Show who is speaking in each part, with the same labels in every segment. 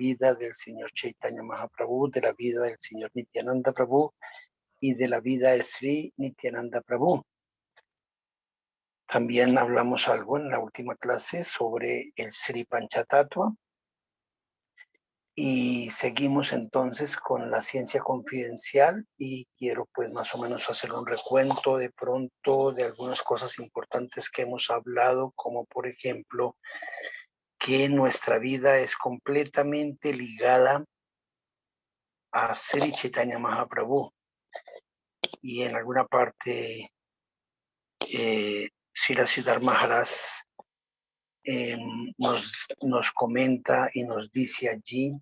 Speaker 1: vida del Señor Chaitanya Mahaprabhu, de la vida del Señor Nityananda Prabhu y de la vida de Sri Nityananda Prabhu. También hablamos algo en la última clase sobre el Sri Panchatattva y seguimos entonces con la ciencia confidencial y quiero pues más o menos hacer un recuento de pronto de algunas cosas importantes que hemos hablado, como por ejemplo que nuestra vida es completamente ligada a Sri Chaitanya Mahaprabhu. Y en alguna parte, Srila Siddhar Maharaj nos comenta y nos dice allí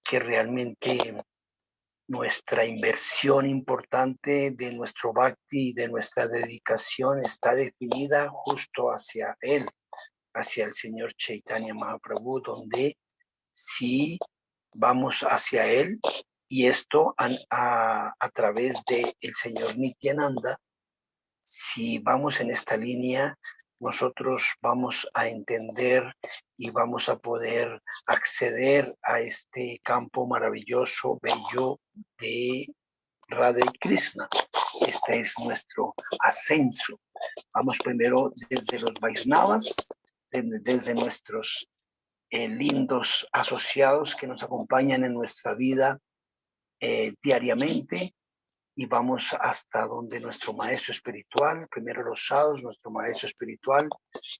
Speaker 1: que realmente nuestra inversión importante de nuestro bhakti y de nuestra dedicación está definida justo hacia él, hacia el Señor Chaitanya Mahaprabhu, donde sí vamos hacia él, y esto a través del Señor Nityananda. Si vamos en esta línea, nosotros vamos a entender y vamos a poder acceder a este campo maravilloso, bello de Radha y Krishna. Este es nuestro ascenso. Vamos primero desde los Vaisnavas, desde nuestros lindos asociados que nos acompañan en nuestra vida diariamente, y vamos hasta donde nuestro maestro espiritual, primero los sadhus, nuestro maestro espiritual,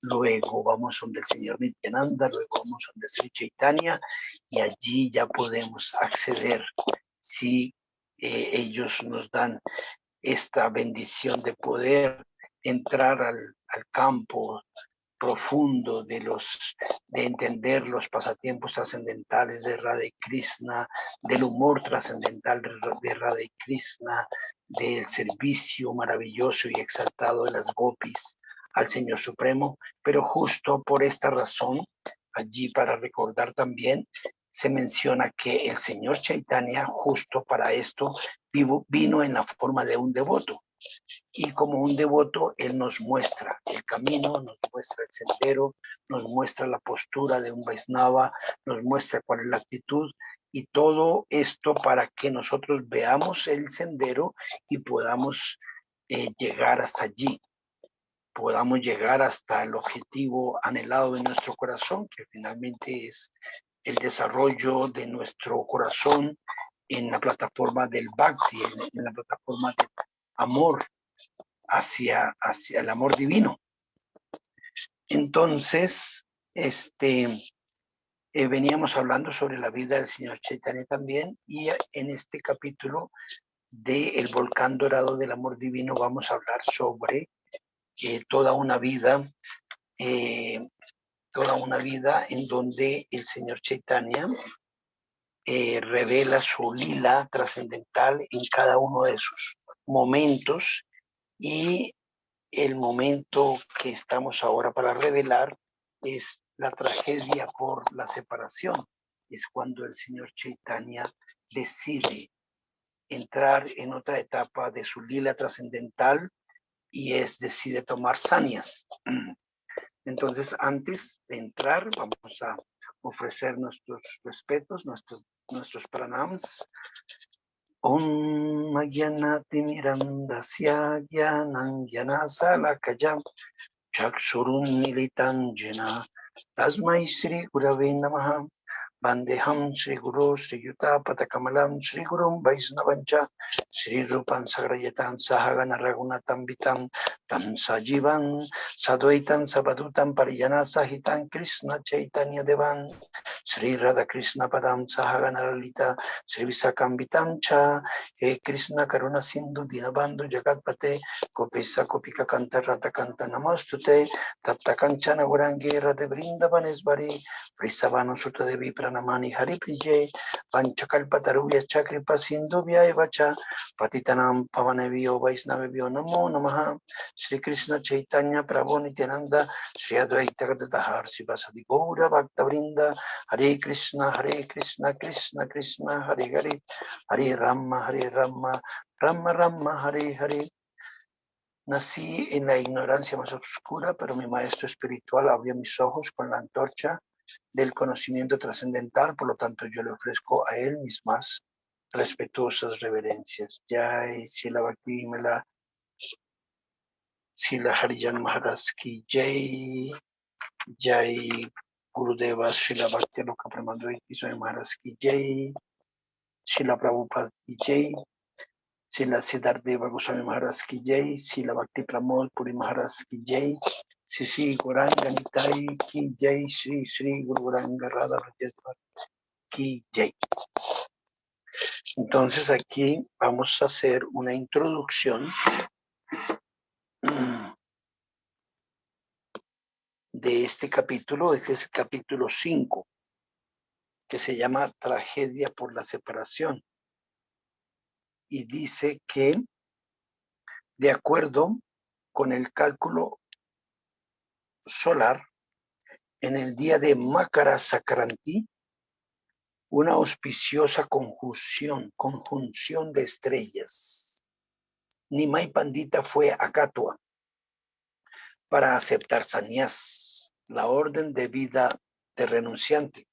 Speaker 1: luego vamos donde el Señor Nityananda, luego vamos donde Sri Chaitanya, y allí ya podemos acceder si ellos nos dan esta bendición de poder entrar al campo profundo de entender los pasatiempos trascendentales de Radha y Krishna, del humor trascendental de Radha y Krishna, del servicio maravilloso y exaltado de las gopis al Señor Supremo. Pero justo por esta razón, allí para recordar también, se menciona que el Señor Chaitanya, justo para esto, vino en la forma de un devoto. Y como un devoto, él nos muestra el camino, nos muestra el sendero, nos muestra la postura de un Vaisnava, nos muestra cuál es la actitud, y todo esto para que nosotros veamos el sendero y podamos llegar hasta allí, podamos llegar hasta el objetivo anhelado de nuestro corazón, que finalmente es el desarrollo de nuestro corazón en la plataforma del Bhakti, en la plataforma del amor hacia el amor divino. Entonces, veníamos hablando sobre la vida del Señor Chaitanya también, y en este capítulo de El Volcán Dorado del Amor Divino vamos a hablar sobre toda una vida en donde el Señor Chaitanya revela su lila trascendental en cada uno de sus momentos, y el momento que estamos ahora para revelar es la tragedia por la separación. Es cuando el Señor Chaitanya decide entrar en otra etapa de su lila trascendental, y decide tomar sanias. Entonces, antes de entrar, vamos a ofrecer nuestros respetos, nuestros pranams. Om Jnanatimidandasya Jnanam Jnanasalakayam Chakshurun Militam Jena Tasmai Shri Gurave Namaha. Vandeham Shri Guru Shri Yuta Patakamalam Shri Gurum Vaisnavancha Shri Rupan Sagrayatan Sahagana Ragunatam Vitam Tam Sajivan Sadvaitan Sabadutam Pariyana Sahitan Krishna Chaitanya Devan Shri Radha Krishna Padam Sahagana Lalita Shri Visakam Vitam Cha He Krishna Karuna Sindhu Dinabandhu Jagatpate Kopisa Kopika Kanta Rata Kanta Namostute Tapta Kanchana Gurangi Radhe Vrindavaneshvari Prisavano Sutta Devi Pranamani Hari Priye Panchakalpatarubhya Chakripa Sindhubhya Evacha Patitanam Pavanebhyo Vaisnavebhyo Namo Namaha Shri Krishna Chaitanya Prabhu Nityananda Shri Advaita Gadadhar Sivasadi Gaura Bhakta Vrinda Hare Krishna Krishna Krishna Hare Hare Hare Rama Rama Rama Hare Hare. Nací en la ignorancia más oscura, pero mi maestro espiritual abrió mis ojos con la antorcha del conocimiento trascendental, por lo tanto yo le ofrezco a él mis más respetuosas reverencias. Jai Srila Bhaktivinoda Srila Harijan Maharaj ki Jai, Jai Gurudeva Srila Bhaktialoka Premanandji Swami Maharaj ki Jai, Srila Prabhupada ki Jai, Srila Siddhardeva Goswami Maharaj ki Jai, Srila Bhakti Pramod Puri Maharaj ki Jai, Sri Gauranga Nitai ki Jai, Sri Guru Gauranga Radha Rajeswar ki Jai. Entonces aquí vamos a hacer una introducción de este capítulo. Este es el capítulo 5, que se llama Tragedia por la separación. Y dice que, de acuerdo con el cálculo solar, en el día de Makara Sankranti, una auspiciosa conjunción de estrellas, Nimai Pandita fue a Katua para aceptar sannyas, la orden de vida de renunciante.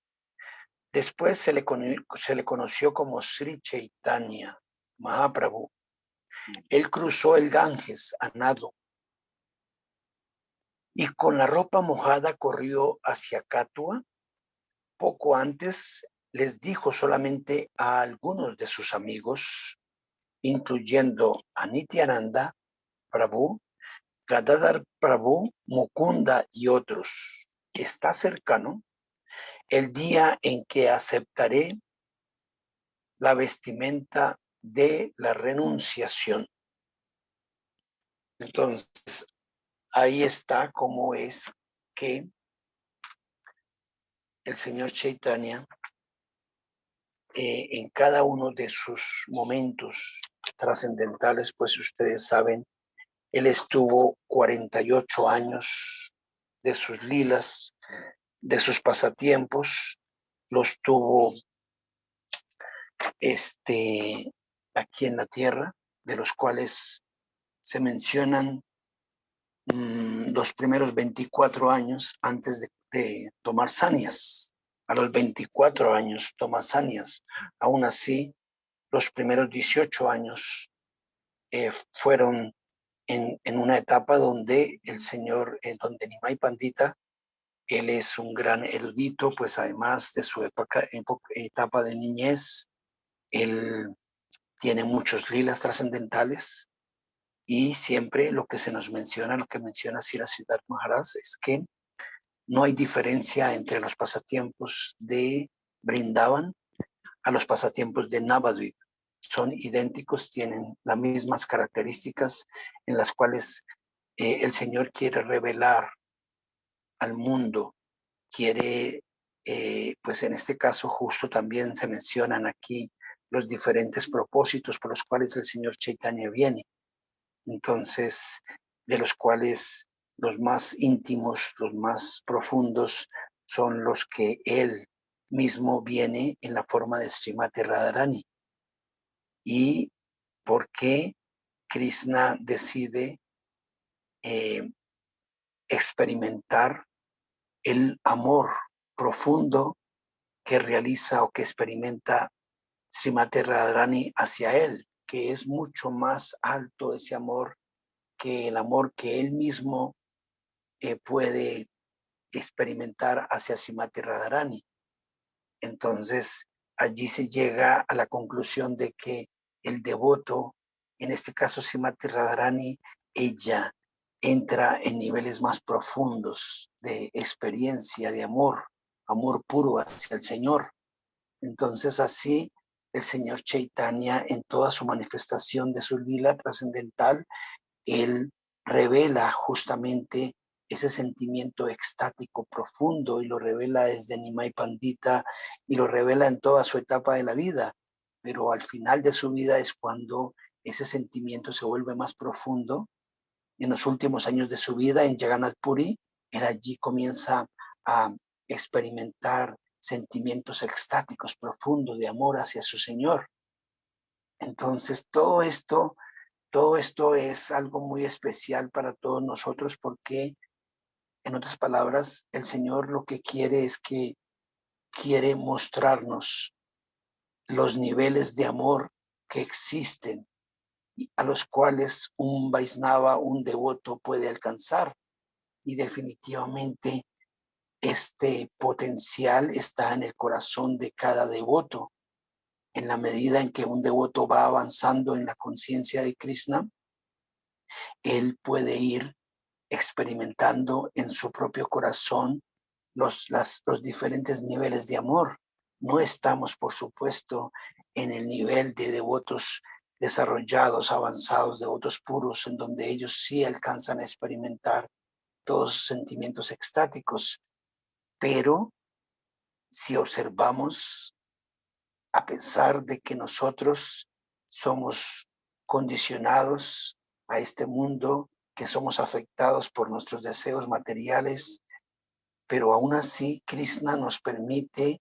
Speaker 1: Después se le conoció como Sri Chaitanya Mahaprabhu. Él cruzó el Ganges a nado y con la ropa mojada corrió hacia Katua. Poco antes les dijo solamente a algunos de sus amigos, incluyendo a Nityananda Prabhu, Gadadhar Prabhu, Mukunda y otros, que está cercano el día en que aceptaré la vestimenta de la renunciación. Entonces, ahí está cómo es que el señor Chaitanya, en cada uno de sus momentos trascendentales, pues ustedes saben, él estuvo 48 años de sus lilas, de sus pasatiempos, los tuvo aquí en la tierra, de los cuales se mencionan los primeros 24 años antes de tomar sannyas. A los 24 años toma sannyas. Aún así, los primeros 18 años fueron en una etapa donde el señor, donde Nimai Pandita, él es un gran erudito, pues además de su etapa de niñez, él tiene muchos lilas trascendentales y siempre lo que se nos menciona, lo que menciona Srila Siddhartha Maharaj es que no hay diferencia entre los pasatiempos de Brindavan a los pasatiempos de Navadvip. Son idénticos, tienen las mismas características en las cuales el Señor quiere revelar al mundo, quiere, pues en este caso justo también se mencionan aquí los diferentes propósitos por los cuales el Señor Chaitanya viene. Entonces, de los cuales los más íntimos, los más profundos, son los que él mismo viene en la forma de Srimati Radharani. Y por qué Krishna decide experimentar el amor profundo que realiza o que experimenta Srimati Radharani hacia él, que es mucho más alto ese amor que el amor que él mismo puede experimentar hacia Srimati Radharani. Entonces, allí se llega a la conclusión de que el devoto, en este caso Srimati Radharani, ella entra en niveles más profundos de experiencia, de amor puro hacia el Señor. Entonces, así el señor Chaitanya, en toda su manifestación de su lila trascendental, él revela justamente ese sentimiento extático profundo y lo revela desde Nimai Pandita y lo revela en toda su etapa de la vida, pero al final de su vida es cuando ese sentimiento se vuelve más profundo. En los últimos años de su vida en Jagannath Puri, él allí comienza a experimentar sentimientos extáticos profundos de amor hacia su Señor. Entonces todo esto es algo muy especial para todos nosotros porque En otras palabras, el Señor lo que quiere es que quiere mostrarnos los niveles de amor que existen y a los cuales un Vaisnava, un devoto puede alcanzar. Y definitivamente este potencial está en el corazón de cada devoto. En la medida en que un devoto va avanzando en la conciencia de Krishna, él puede ir experimentando en su propio corazón los diferentes niveles de amor. No estamos, por supuesto, en el nivel de devotos desarrollados, avanzados, devotos puros, en donde ellos sí alcanzan a experimentar todos sus sentimientos extáticos. Pero si observamos, a pesar de que nosotros somos condicionados a este mundo, que somos afectados por nuestros deseos materiales, pero aún así Krishna nos permite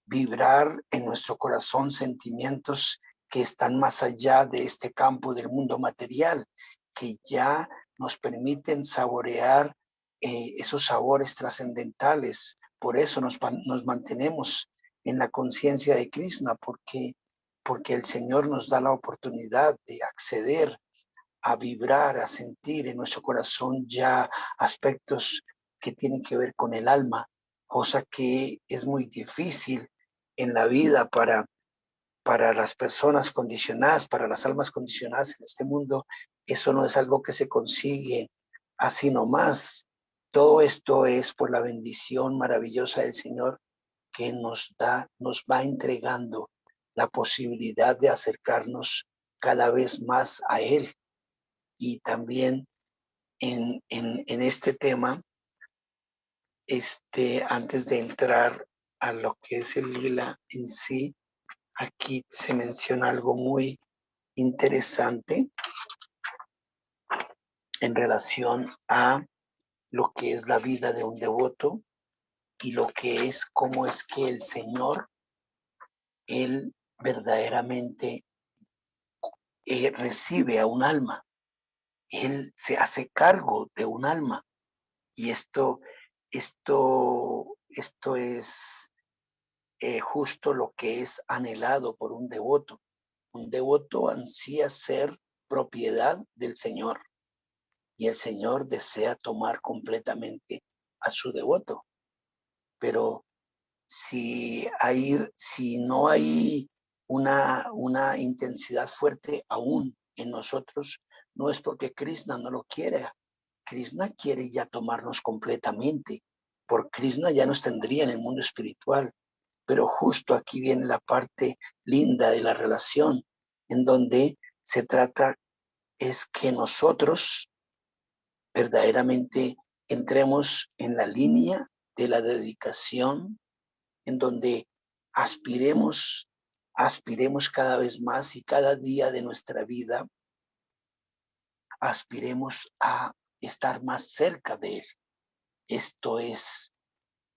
Speaker 1: vibrar en nuestro corazón sentimientos que están más allá de este campo del mundo material, que ya nos permiten saborear esos sabores trascendentales. Por eso nos mantenemos en la conciencia de Krishna, porque el Señor nos da la oportunidad de acceder a vibrar, a sentir en nuestro corazón ya aspectos que tienen que ver con el alma, cosa que es muy difícil en la vida para las personas condicionadas, para las almas condicionadas en este mundo. Eso no es algo que se consigue así nomás. Todo esto es por la bendición maravillosa del Señor que nos va entregando la posibilidad de acercarnos cada vez más a Él. Y también en este tema, antes de entrar a lo que es el lila en sí, aquí se menciona algo muy interesante en relación a lo que es la vida de un devoto y lo que es cómo es que el Señor, Él verdaderamente recibe a un alma, Él se hace cargo de un alma. Y esto es justo lo que es anhelado por un devoto. Un devoto ansía ser propiedad del Señor y el Señor desea tomar completamente a su devoto. Pero si no hay una intensidad fuerte aún en nosotros, no es porque Krishna no lo quiera. Krishna quiere ya tomarnos completamente. Por Krishna ya nos tendría en el mundo espiritual. Pero justo aquí viene la parte linda de la relación, en donde se trata es que nosotros verdaderamente entremos en la línea de la dedicación, en donde aspiremos cada vez más y cada día de nuestra vida aspiremos a estar más cerca de Él. Esto es,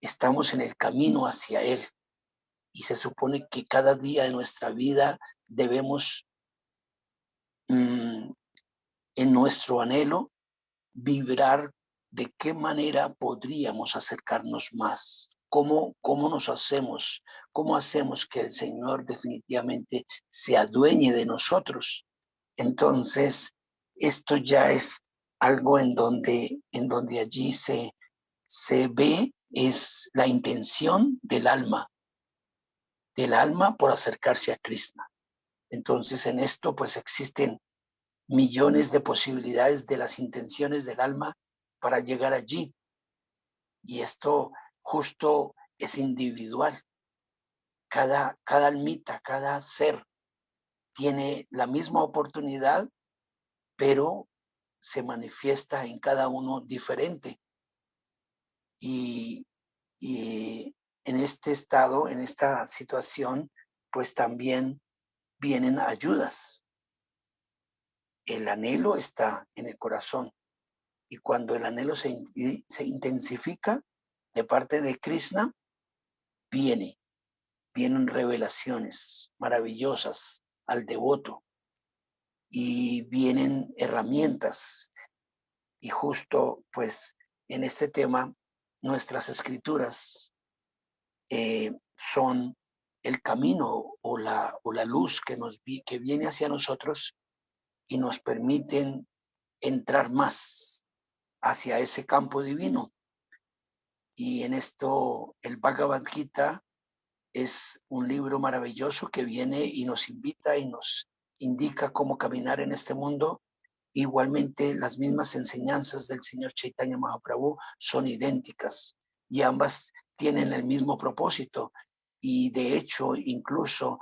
Speaker 1: estamos en el camino hacia Él. Y se supone que cada día de nuestra vida debemos, en nuestro anhelo, vibrar de qué manera podríamos acercarnos más, cómo nos hacemos, cómo hacemos que el Señor definitivamente se adueñe de nosotros. Entonces, esto ya es algo en donde allí se ve es la intención del alma por acercarse a Krishna. Entonces en esto pues existen millones de posibilidades de las intenciones del alma para llegar allí. Y esto justo es individual. Cada almita, cada ser tiene la misma oportunidad, pero se manifiesta en cada uno diferente. Y en este estado, en esta situación, pues también vienen ayudas. El anhelo está en el corazón y cuando el anhelo se intensifica de parte de Krishna, vienen revelaciones maravillosas al devoto y vienen herramientas y justo pues en este tema, nuestras escrituras son el camino o la luz que viene hacia nosotros y nos permiten entrar más hacia ese campo divino. Y en esto el Bhagavad Gita es un libro maravilloso que viene y nos invita y nos indica cómo caminar en este mundo. Igualmente, las mismas enseñanzas del señor Chaitanya Mahaprabhu son idénticas y ambas tienen el mismo propósito. Y de hecho, incluso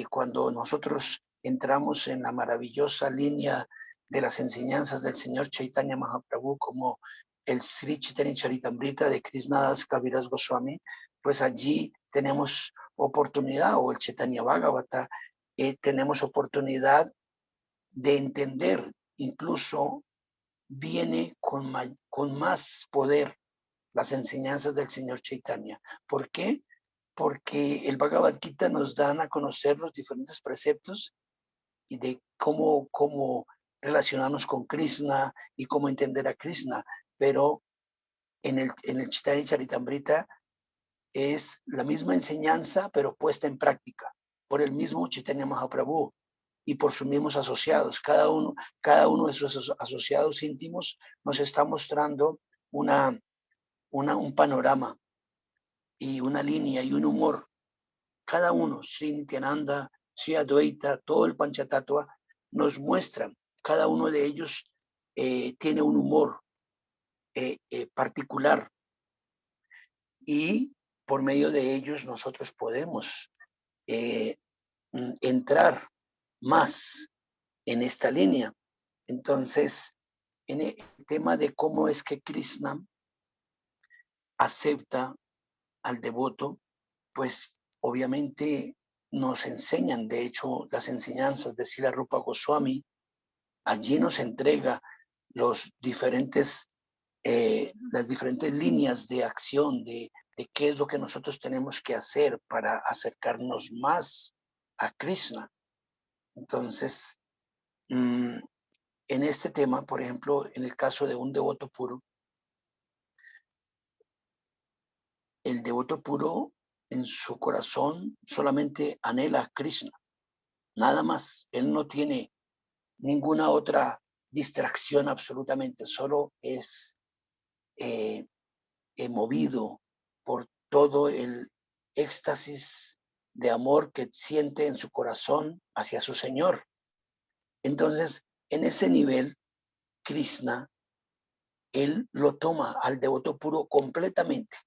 Speaker 1: cuando nosotros entramos en la maravillosa línea de las enseñanzas del señor Chaitanya Mahaprabhu, como el Sri Chaitanya Charitamrita de Krishnadas Kaviraj Goswami, pues allí tenemos oportunidad, o el Chaitanya Bhagavata, tenemos oportunidad de entender, incluso viene con más poder las enseñanzas del señor Chaitanya. ¿Por qué? Porque el Bhagavad Gita nos dan a conocer los diferentes preceptos y de cómo relacionarnos con Krishna y cómo entender a Krishna, pero en el Chaitanya Charitamrita es la misma enseñanza, pero puesta en práctica por el mismo Chaitanya Mahaprabhu y por sus mismos asociados. Cada uno de sus asociados íntimos nos está mostrando un panorama y una línea y un humor. Cada uno, Sri Nityananda, Sri Advaita, todo el Panchatattva, nos muestran. Cada uno de ellos tiene un humor particular y por medio de ellos nosotros podemos entrar más en esta línea. Entonces, en el tema de cómo es que Krishna acepta al devoto, pues obviamente nos enseñan, de hecho, las enseñanzas de Srila Rupa Goswami, allí nos entrega las diferentes líneas de acción, de qué es lo que nosotros tenemos que hacer para acercarnos más a Krishna. Entonces, en este tema, por ejemplo, en el caso de un devoto puro, el devoto puro en su corazón solamente anhela a Krishna, nada más. Él no tiene ninguna otra distracción absolutamente, solo es movido por todo el éxtasis de amor que siente en su corazón hacia su Señor. Entonces, en ese nivel, Krishna, él lo toma al devoto puro completamente.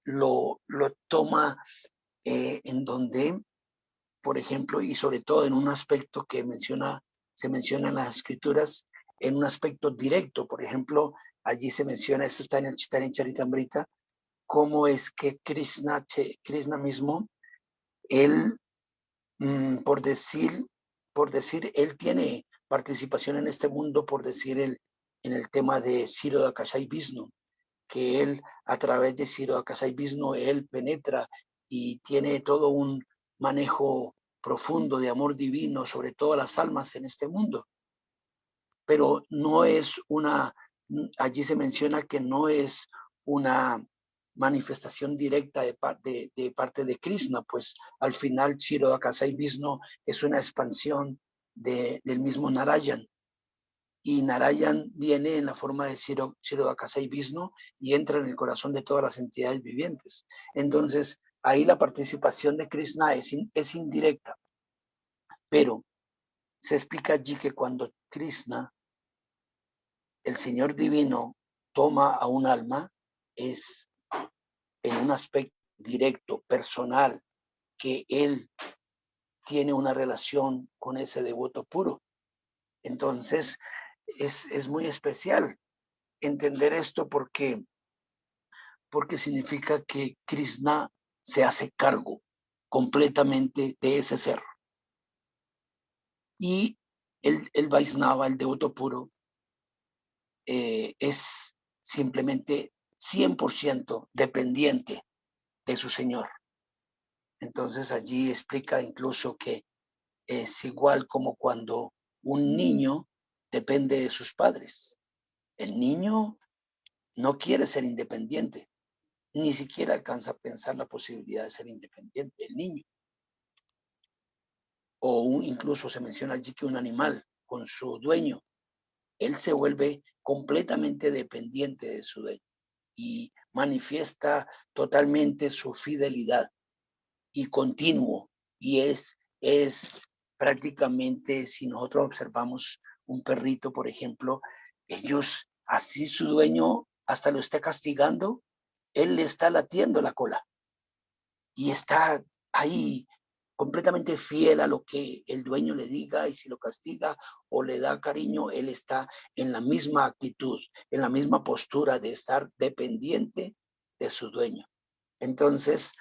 Speaker 1: Lo toma en donde, por ejemplo, y sobre todo en un aspecto que se menciona en las escrituras, en un aspecto directo. Por ejemplo, allí se menciona, esto está en el Chaitanya Charitamrita, cómo es que Krishna mismo, él, por decir, él tiene participación en este mundo, por decir, en el tema de Ksirodakashayi Vishnu, que él, a través de Ksirodakashayi Vishnu, él penetra y tiene todo un manejo profundo de amor divino sobre todas las almas en este mundo. Pero no es allí se menciona que no es una manifestación directa de parte de Krishna, pues al final Ksirodakashayi Vishnu es una expansión del mismo Narayan. Y Narayan viene en la forma de Ksirodakashayi Vishnu y entra en el corazón de todas las entidades vivientes. Entonces, ahí la participación de Krishna es indirecta. Pero se explica allí que cuando Krishna, el Señor Divino, toma a un alma, es en un aspecto directo, personal, que él tiene una relación con ese devoto puro. Entonces, es muy especial entender esto porque significa que Krishna se hace cargo completamente de ese ser. Y el Vaisnava, el devoto puro, es simplemente 100% dependiente de su Señor. Entonces allí explica incluso que es igual como cuando un niño depende de sus padres. El niño no quiere ser independiente, ni siquiera alcanza a pensar la posibilidad de ser independiente, el niño. O incluso se menciona allí que un animal con su dueño, él se vuelve completamente dependiente de su dueño y manifiesta totalmente su fidelidad y continuo. Y es prácticamente, si nosotros observamos un perrito, por ejemplo, ellos, así su dueño hasta lo esté castigando, él le está latiendo la cola y está ahí completamente fiel a lo que el dueño le diga, y si lo castiga o le da cariño, él está en la misma actitud, en la misma postura de estar dependiente de su dueño. Entonces,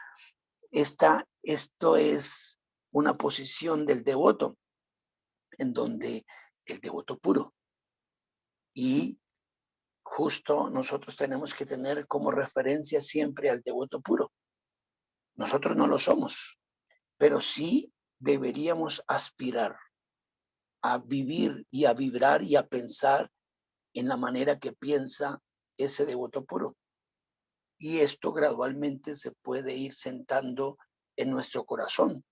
Speaker 1: esto es una posición del devoto, en donde el devoto puro, y justo nosotros tenemos que tener como referencia siempre al devoto puro. Nosotros no lo somos, pero sí deberíamos aspirar a vivir y a vibrar y a pensar en la manera que piensa ese devoto puro. Y esto gradualmente se puede ir sentando en nuestro corazón.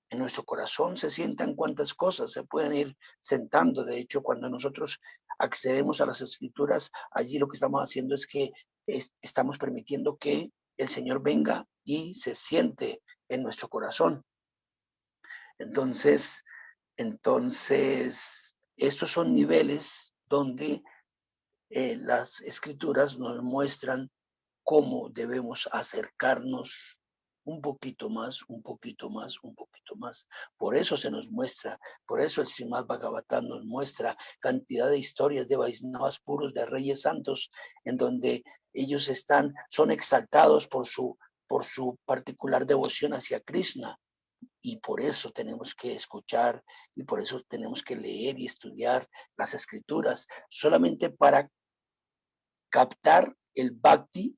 Speaker 1: En nuestro corazón se sientan cuantas cosas se pueden ir sentando. De hecho, cuando nosotros accedemos a las escrituras, allí lo que estamos haciendo es que estamos permitiendo que el Señor venga y se siente en nuestro corazón. Entonces, estos son niveles donde las escrituras nos muestran cómo debemos acercarnos un poquito más, un poquito más, un poquito más. Por eso se nos muestra, por eso el Srimad Bhagavatam nos muestra cantidad de historias de Vaisnavas puros, de reyes santos, en donde ellos son exaltados por su particular devoción hacia Krishna. Y por eso tenemos que escuchar y por eso tenemos que leer y estudiar las escrituras, solamente para captar el bhakti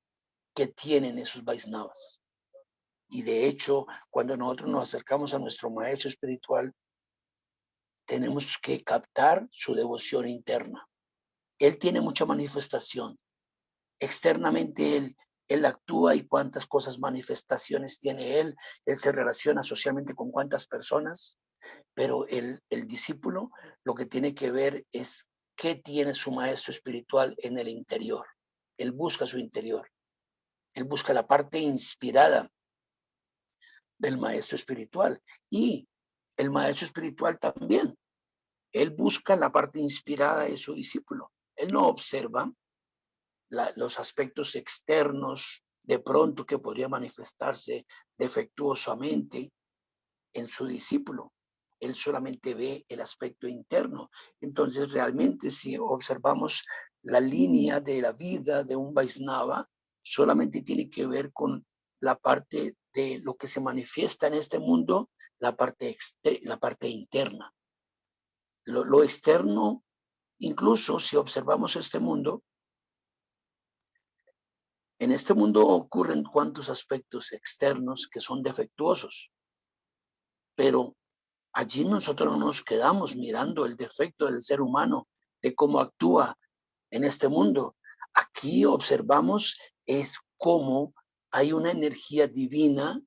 Speaker 1: que tienen esos Vaisnavas. Y de hecho, cuando nosotros nos acercamos a nuestro maestro espiritual, tenemos que captar su devoción interna. Él tiene mucha manifestación. Externamente él actúa, y cuántas cosas, manifestaciones tiene él. Él se relaciona socialmente con cuántas personas, pero el discípulo lo que tiene que ver es qué tiene su maestro espiritual en el interior. Él busca su interior. Él busca la parte inspirada del maestro espiritual, y el maestro espiritual también. Él busca la parte inspirada de su discípulo. Él no observa los aspectos externos de pronto que podría manifestarse defectuosamente en su discípulo. Él solamente ve el aspecto interno. Entonces, realmente, si observamos la línea de la vida de un Vaisnava, solamente tiene que ver con la parte de lo que se manifiesta en este mundo, la parte interna. Lo externo, incluso si observamos este mundo, en este mundo ocurren cuantos aspectos externos que son defectuosos, pero allí nosotros no nos quedamos mirando el defecto del ser humano, de cómo actúa en este mundo. Aquí observamos es cómo hay una energía divina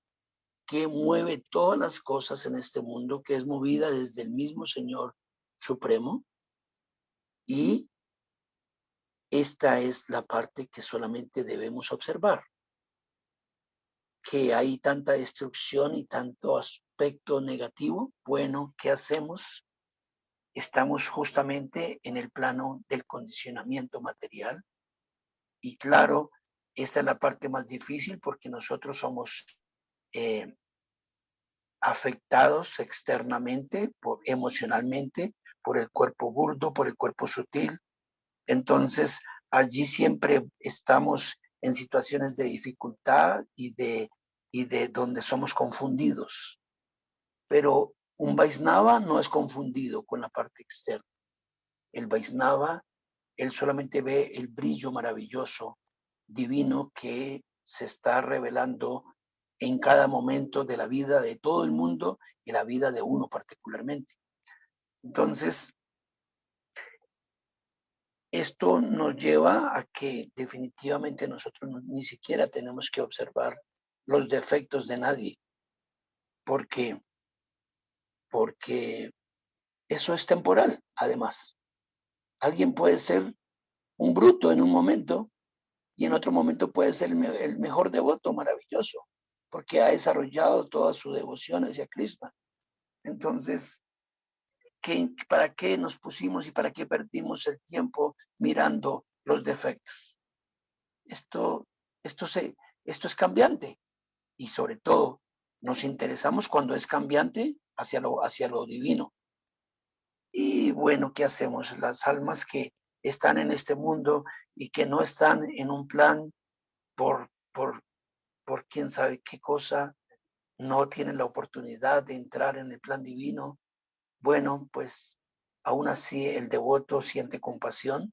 Speaker 1: que mueve todas las cosas en este mundo, que es movida desde el mismo Señor Supremo, y esta es la parte que solamente debemos observar, que hay tanta destrucción y tanto aspecto negativo. Bueno, ¿qué hacemos? Estamos justamente en el plano del condicionamiento material, y claro, esta es la parte más difícil porque nosotros somos eh, afectados externamente, emocionalmente, por el cuerpo burdo, por el cuerpo sutil. Entonces, allí siempre estamos en situaciones de dificultad y de donde somos confundidos. Pero un Vaisnava no es confundido con la parte externa. El Vaisnava, él solamente ve el brillo maravilloso, divino, que se está revelando en cada momento de la vida de todo el mundo y la vida de uno particularmente. Entonces, Esto nos lleva a que definitivamente nosotros ni siquiera tenemos que observar los defectos de nadie, porque, porque eso es temporal, además. Alguien puede ser un bruto en un momento y en otro momento puede ser el mejor devoto, maravilloso, porque ha desarrollado toda su devoción hacia Krishna. Entonces, ¿para qué nos pusimos y para qué perdimos el tiempo mirando los defectos? Esto, esto, esto es cambiante y sobre todo nos interesamos cuando es cambiante hacia lo divino. Y bueno, ¿qué hacemos? Las almas que están en este mundo y que no están en un plan por, por, por quién sabe qué cosa, no tienen la oportunidad de entrar en el plan divino. Bueno, pues aún así el devoto siente compasión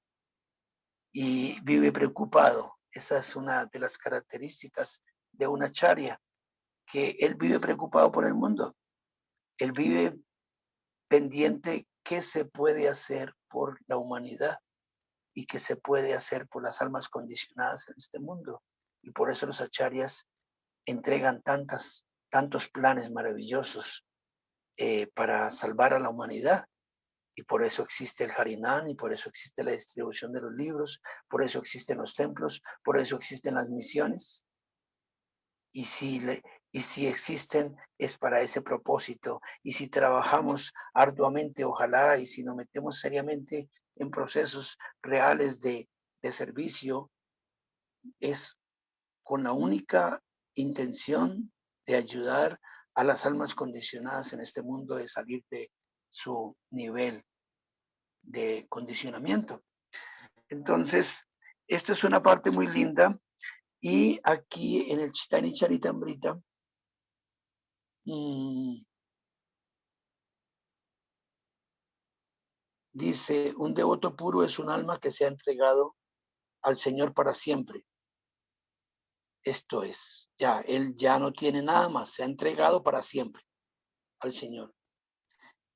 Speaker 1: y vive preocupado. Esa es una de las características de una acharya, que él vive preocupado por el mundo. Él vive pendiente qué se puede hacer por la humanidad y qué se puede hacer por las almas condicionadas en este mundo. Y por eso los acharyas entregan tantos planes maravillosos para salvar a la humanidad. Y por eso existe el Harinam, y por eso existe la distribución de los libros, por eso existen los templos, por eso existen las misiones. Y y si existen es para ese propósito. Y si trabajamos arduamente, ojalá, y si nos metemos seriamente en procesos reales de servicio, es con la única intención de ayudar a las almas condicionadas en este mundo de salir de su nivel de condicionamiento. Entonces, esto es una parte muy linda y aquí en el Chaitanya Charitamrita dice, un devoto puro es un alma que se ha entregado al Señor para siempre. Esto es, ya, él ya no tiene nada más, se ha entregado para siempre al Señor.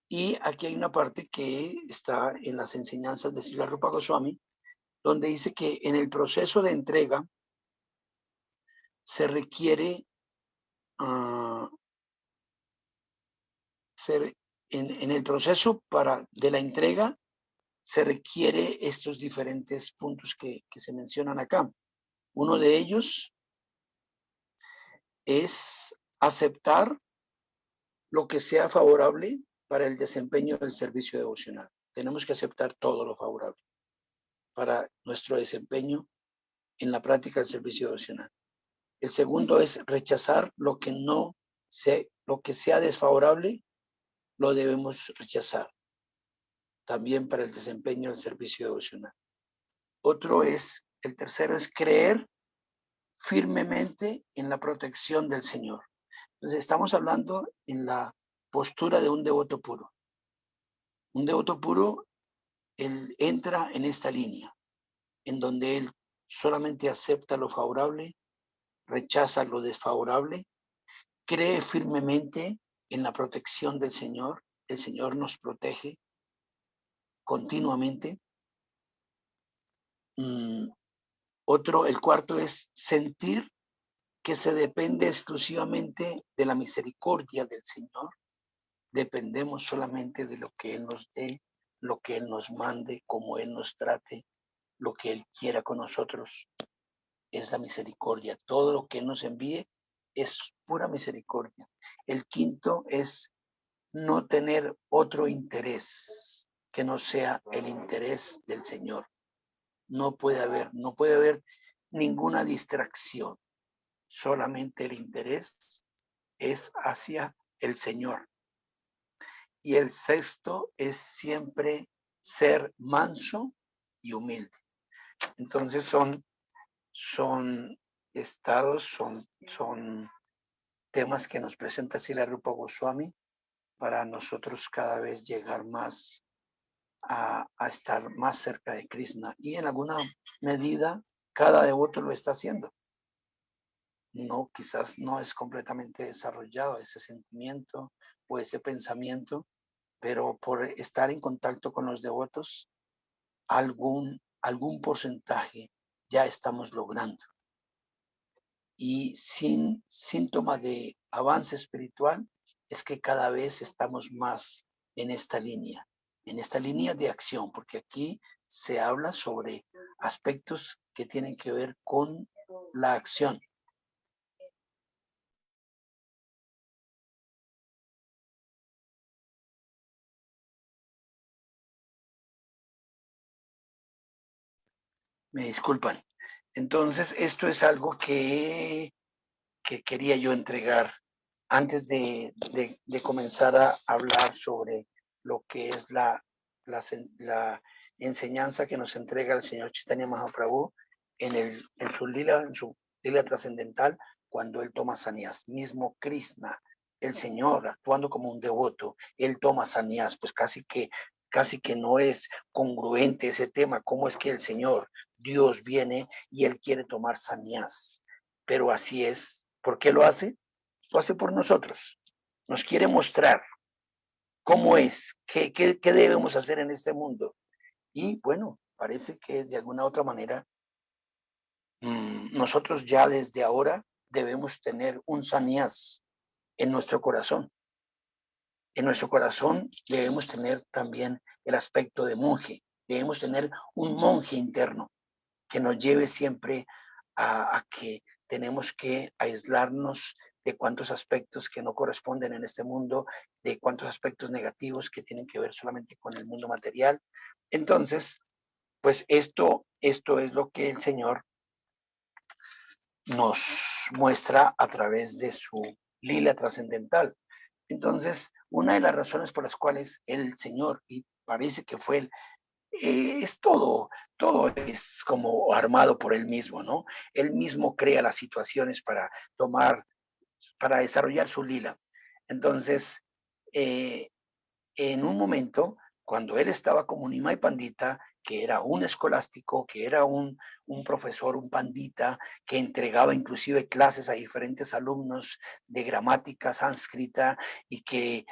Speaker 1: Y aquí hay una parte que está en las enseñanzas de Srila Rupa Goswami, donde dice que en el proceso de entrega se requiere, en el proceso de la entrega, se requiere estos diferentes puntos que se mencionan acá. Uno de ellos es aceptar lo que sea favorable para el desempeño del servicio devocional. Tenemos que aceptar todo lo favorable para nuestro desempeño en la práctica del servicio devocional. El segundo es rechazar lo que sea desfavorable, lo debemos rechazar también para el desempeño del servicio devocional. El tercero es creer firmemente en la protección del Señor. Entonces estamos hablando en la postura de un devoto puro. Un devoto puro, él entra en esta línea, en donde él solamente acepta lo favorable, rechaza lo desfavorable, cree firmemente en la protección del Señor. El Señor nos protege continuamente. El cuarto es sentir que se depende exclusivamente de la misericordia del Señor. Dependemos solamente de lo que Él nos dé, lo que Él nos mande, cómo Él nos trate, lo que Él quiera con nosotros. Es la misericordia. Todo lo que Él nos envíe es pura misericordia. El quinto es no tener otro interés que no sea el interés del Señor. No puede haber ninguna distracción. Solamente el interés es hacia el Señor. Y el sexto es siempre ser manso y humilde. Entonces son estados, son temas que nos presenta Srila Rupa Goswami para nosotros cada vez llegar más a estar más cerca de Krishna. Y en alguna medida, cada devoto lo está haciendo. No, quizás no es completamente desarrollado ese sentimiento o ese pensamiento, pero por estar en contacto con los devotos, algún algún porcentaje ya estamos logrando. Y sin síntoma de avance espiritual es que cada vez estamos más en esta línea de acción, porque aquí se habla sobre aspectos que tienen que ver con la acción. Me disculpan. Entonces, esto es algo que quería yo entregar antes de comenzar a hablar sobre lo que es la enseñanza que nos entrega el señor Chaitanya Mahaprabhu en su lila trascendental, cuando él toma sannyas. Mismo Krishna, el Señor, actuando como un devoto, él toma sannyas, pues casi que no es congruente ese tema, cómo es que el Señor, Dios, viene y él quiere tomar sannyas. Pero así es. ¿Por qué lo hace? Lo hace por nosotros. Nos quiere mostrar cómo es, qué debemos hacer en este mundo. Y bueno, parece que de alguna otra manera nosotros ya desde ahora debemos tener un sannyas en nuestro corazón. En nuestro corazón debemos tener también el aspecto de monje. Debemos tener un monje interno que nos lleve siempre a que tenemos que aislarnos de cuántos aspectos que no corresponden en este mundo, de cuántos aspectos negativos que tienen que ver solamente con el mundo material. Entonces, pues esto es lo que el Señor nos muestra a través de su lila trascendental. Entonces, una de las razones por las cuales el Señor, y parece que fue él, es todo es como armado por él mismo, ¿no? Él mismo crea las situaciones para desarrollar su lila. Entonces, eh, en un momento, cuando él estaba como Nimai Pandita, que era un escolástico, que era un profesor, un pandita, que entregaba inclusive clases a diferentes alumnos de gramática sánscrita y que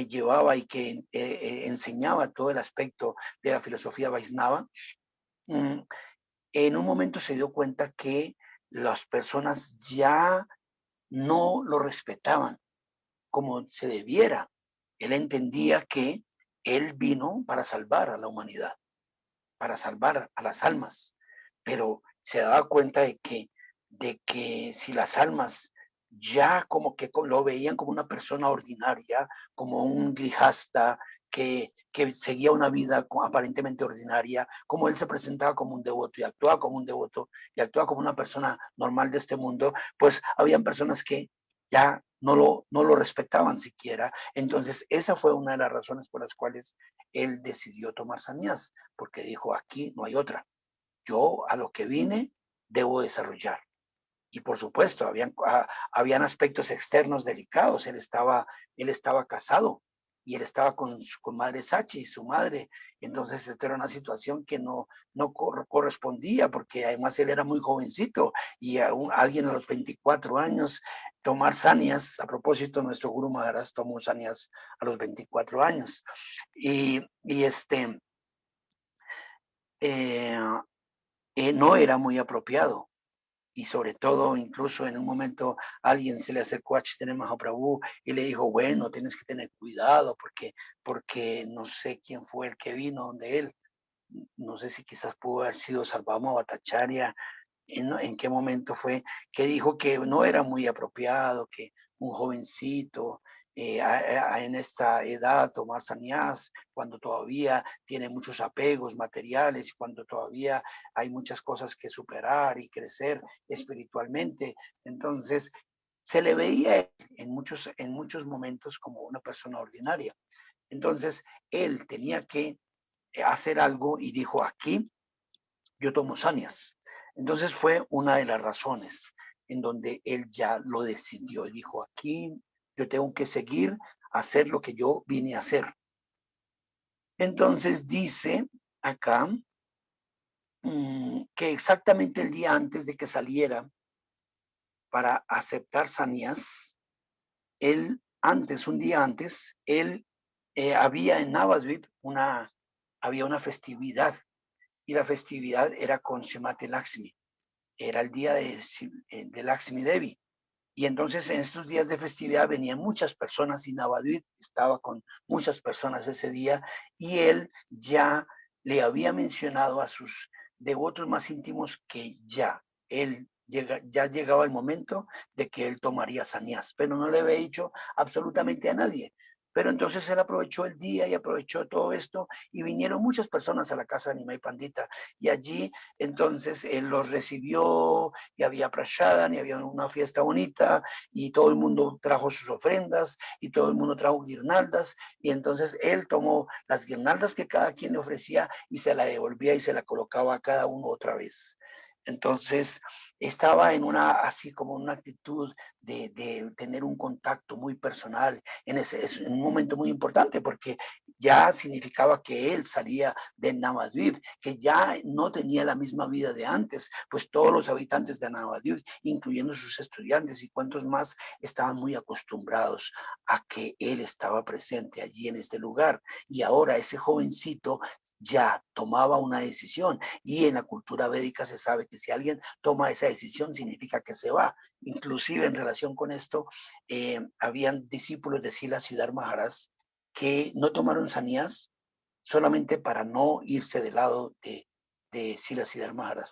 Speaker 1: llevaba y que enseñaba todo el aspecto de la filosofía Vaisnava, en un momento se dio cuenta que las personas ya no lo respetaban como se debiera. Él entendía que él vino para salvar a la humanidad, para salvar a las almas, pero se daba cuenta de que si las almas ya como que lo veían como una persona ordinaria, como un grijasta que seguía una vida aparentemente ordinaria, como él se presentaba como un devoto y actuaba como un devoto y actuaba como una persona normal de este mundo, pues habían personas que ya no lo respetaban siquiera. Entonces, esa fue una de las razones por las cuales él decidió tomar sannyas, porque dijo, aquí no hay otra. Yo a lo que vine debo desarrollar. Y por supuesto, habían aspectos externos delicados. Él estaba casado y él estaba con madre Sachi, su madre. Entonces, esta era una situación que no correspondía, porque además él era muy jovencito y alguien a los 24 años tomar sannyas. A propósito, nuestro Guru Maharaj tomó sannyas a los 24 años. Eh, no era muy apropiado. Y sobre todo, incluso en un momento alguien se le acercó a Chaitanya Mahaprabhu y le dijo, bueno, tienes que tener cuidado porque no sé quién fue el que vino donde él. No sé si quizás pudo haber sido Sarvabhauma Bhattacharya, en qué momento fue, que dijo que no era muy apropiado que un jovencito en esta edad tomar sannyas, cuando todavía tiene muchos apegos materiales, cuando todavía hay muchas cosas que superar y crecer espiritualmente. Entonces, se le veía en muchos momentos como una persona ordinaria. Entonces, él tenía que hacer algo y dijo, aquí yo tomo sannyas. Entonces fue una de las razones en donde él ya lo decidió. Él dijo, aquí yo tengo que seguir a hacer lo que yo vine a hacer. Entonces dice acá que exactamente el día antes de que saliera para aceptar sannyas, un día antes, él había en Navadvip había una festividad y la festividad era con Shemate Lakshmi, era el día de Lakshmi Devi. Y entonces en estos días de festividad venían muchas personas y Navadvip estaba con muchas personas ese día y él ya le había mencionado a sus devotos más íntimos que ya llegaba el momento de que él tomaría sannyas, pero no le había dicho absolutamente a nadie. Pero entonces él aprovechó el día y aprovechó todo esto y vinieron muchas personas a la casa de Nimai Pandita y allí entonces él los recibió y había prashadan y había una fiesta bonita y todo el mundo trajo sus ofrendas y todo el mundo trajo guirnaldas y entonces él tomó las guirnaldas que cada quien le ofrecía y se la devolvía y se la colocaba a cada uno otra vez. Entonces estaba en así como una actitud de tener un contacto muy personal es un momento muy importante porque ya significaba que él salía de Navadvip, que ya no tenía la misma vida de antes, pues todos los habitantes de Navadvip, incluyendo sus estudiantes y cuantos más, estaban muy acostumbrados a que él estaba presente allí en este lugar. Y ahora ese jovencito ya tomaba una decisión y en la cultura védica se sabe que si alguien toma esa decisión significa que se va. Inclusive en relación con esto, habían discípulos de Sila Siddhar Maharaj que no tomaron sannyas solamente para no irse del lado de Sila Siddhar Maharaj.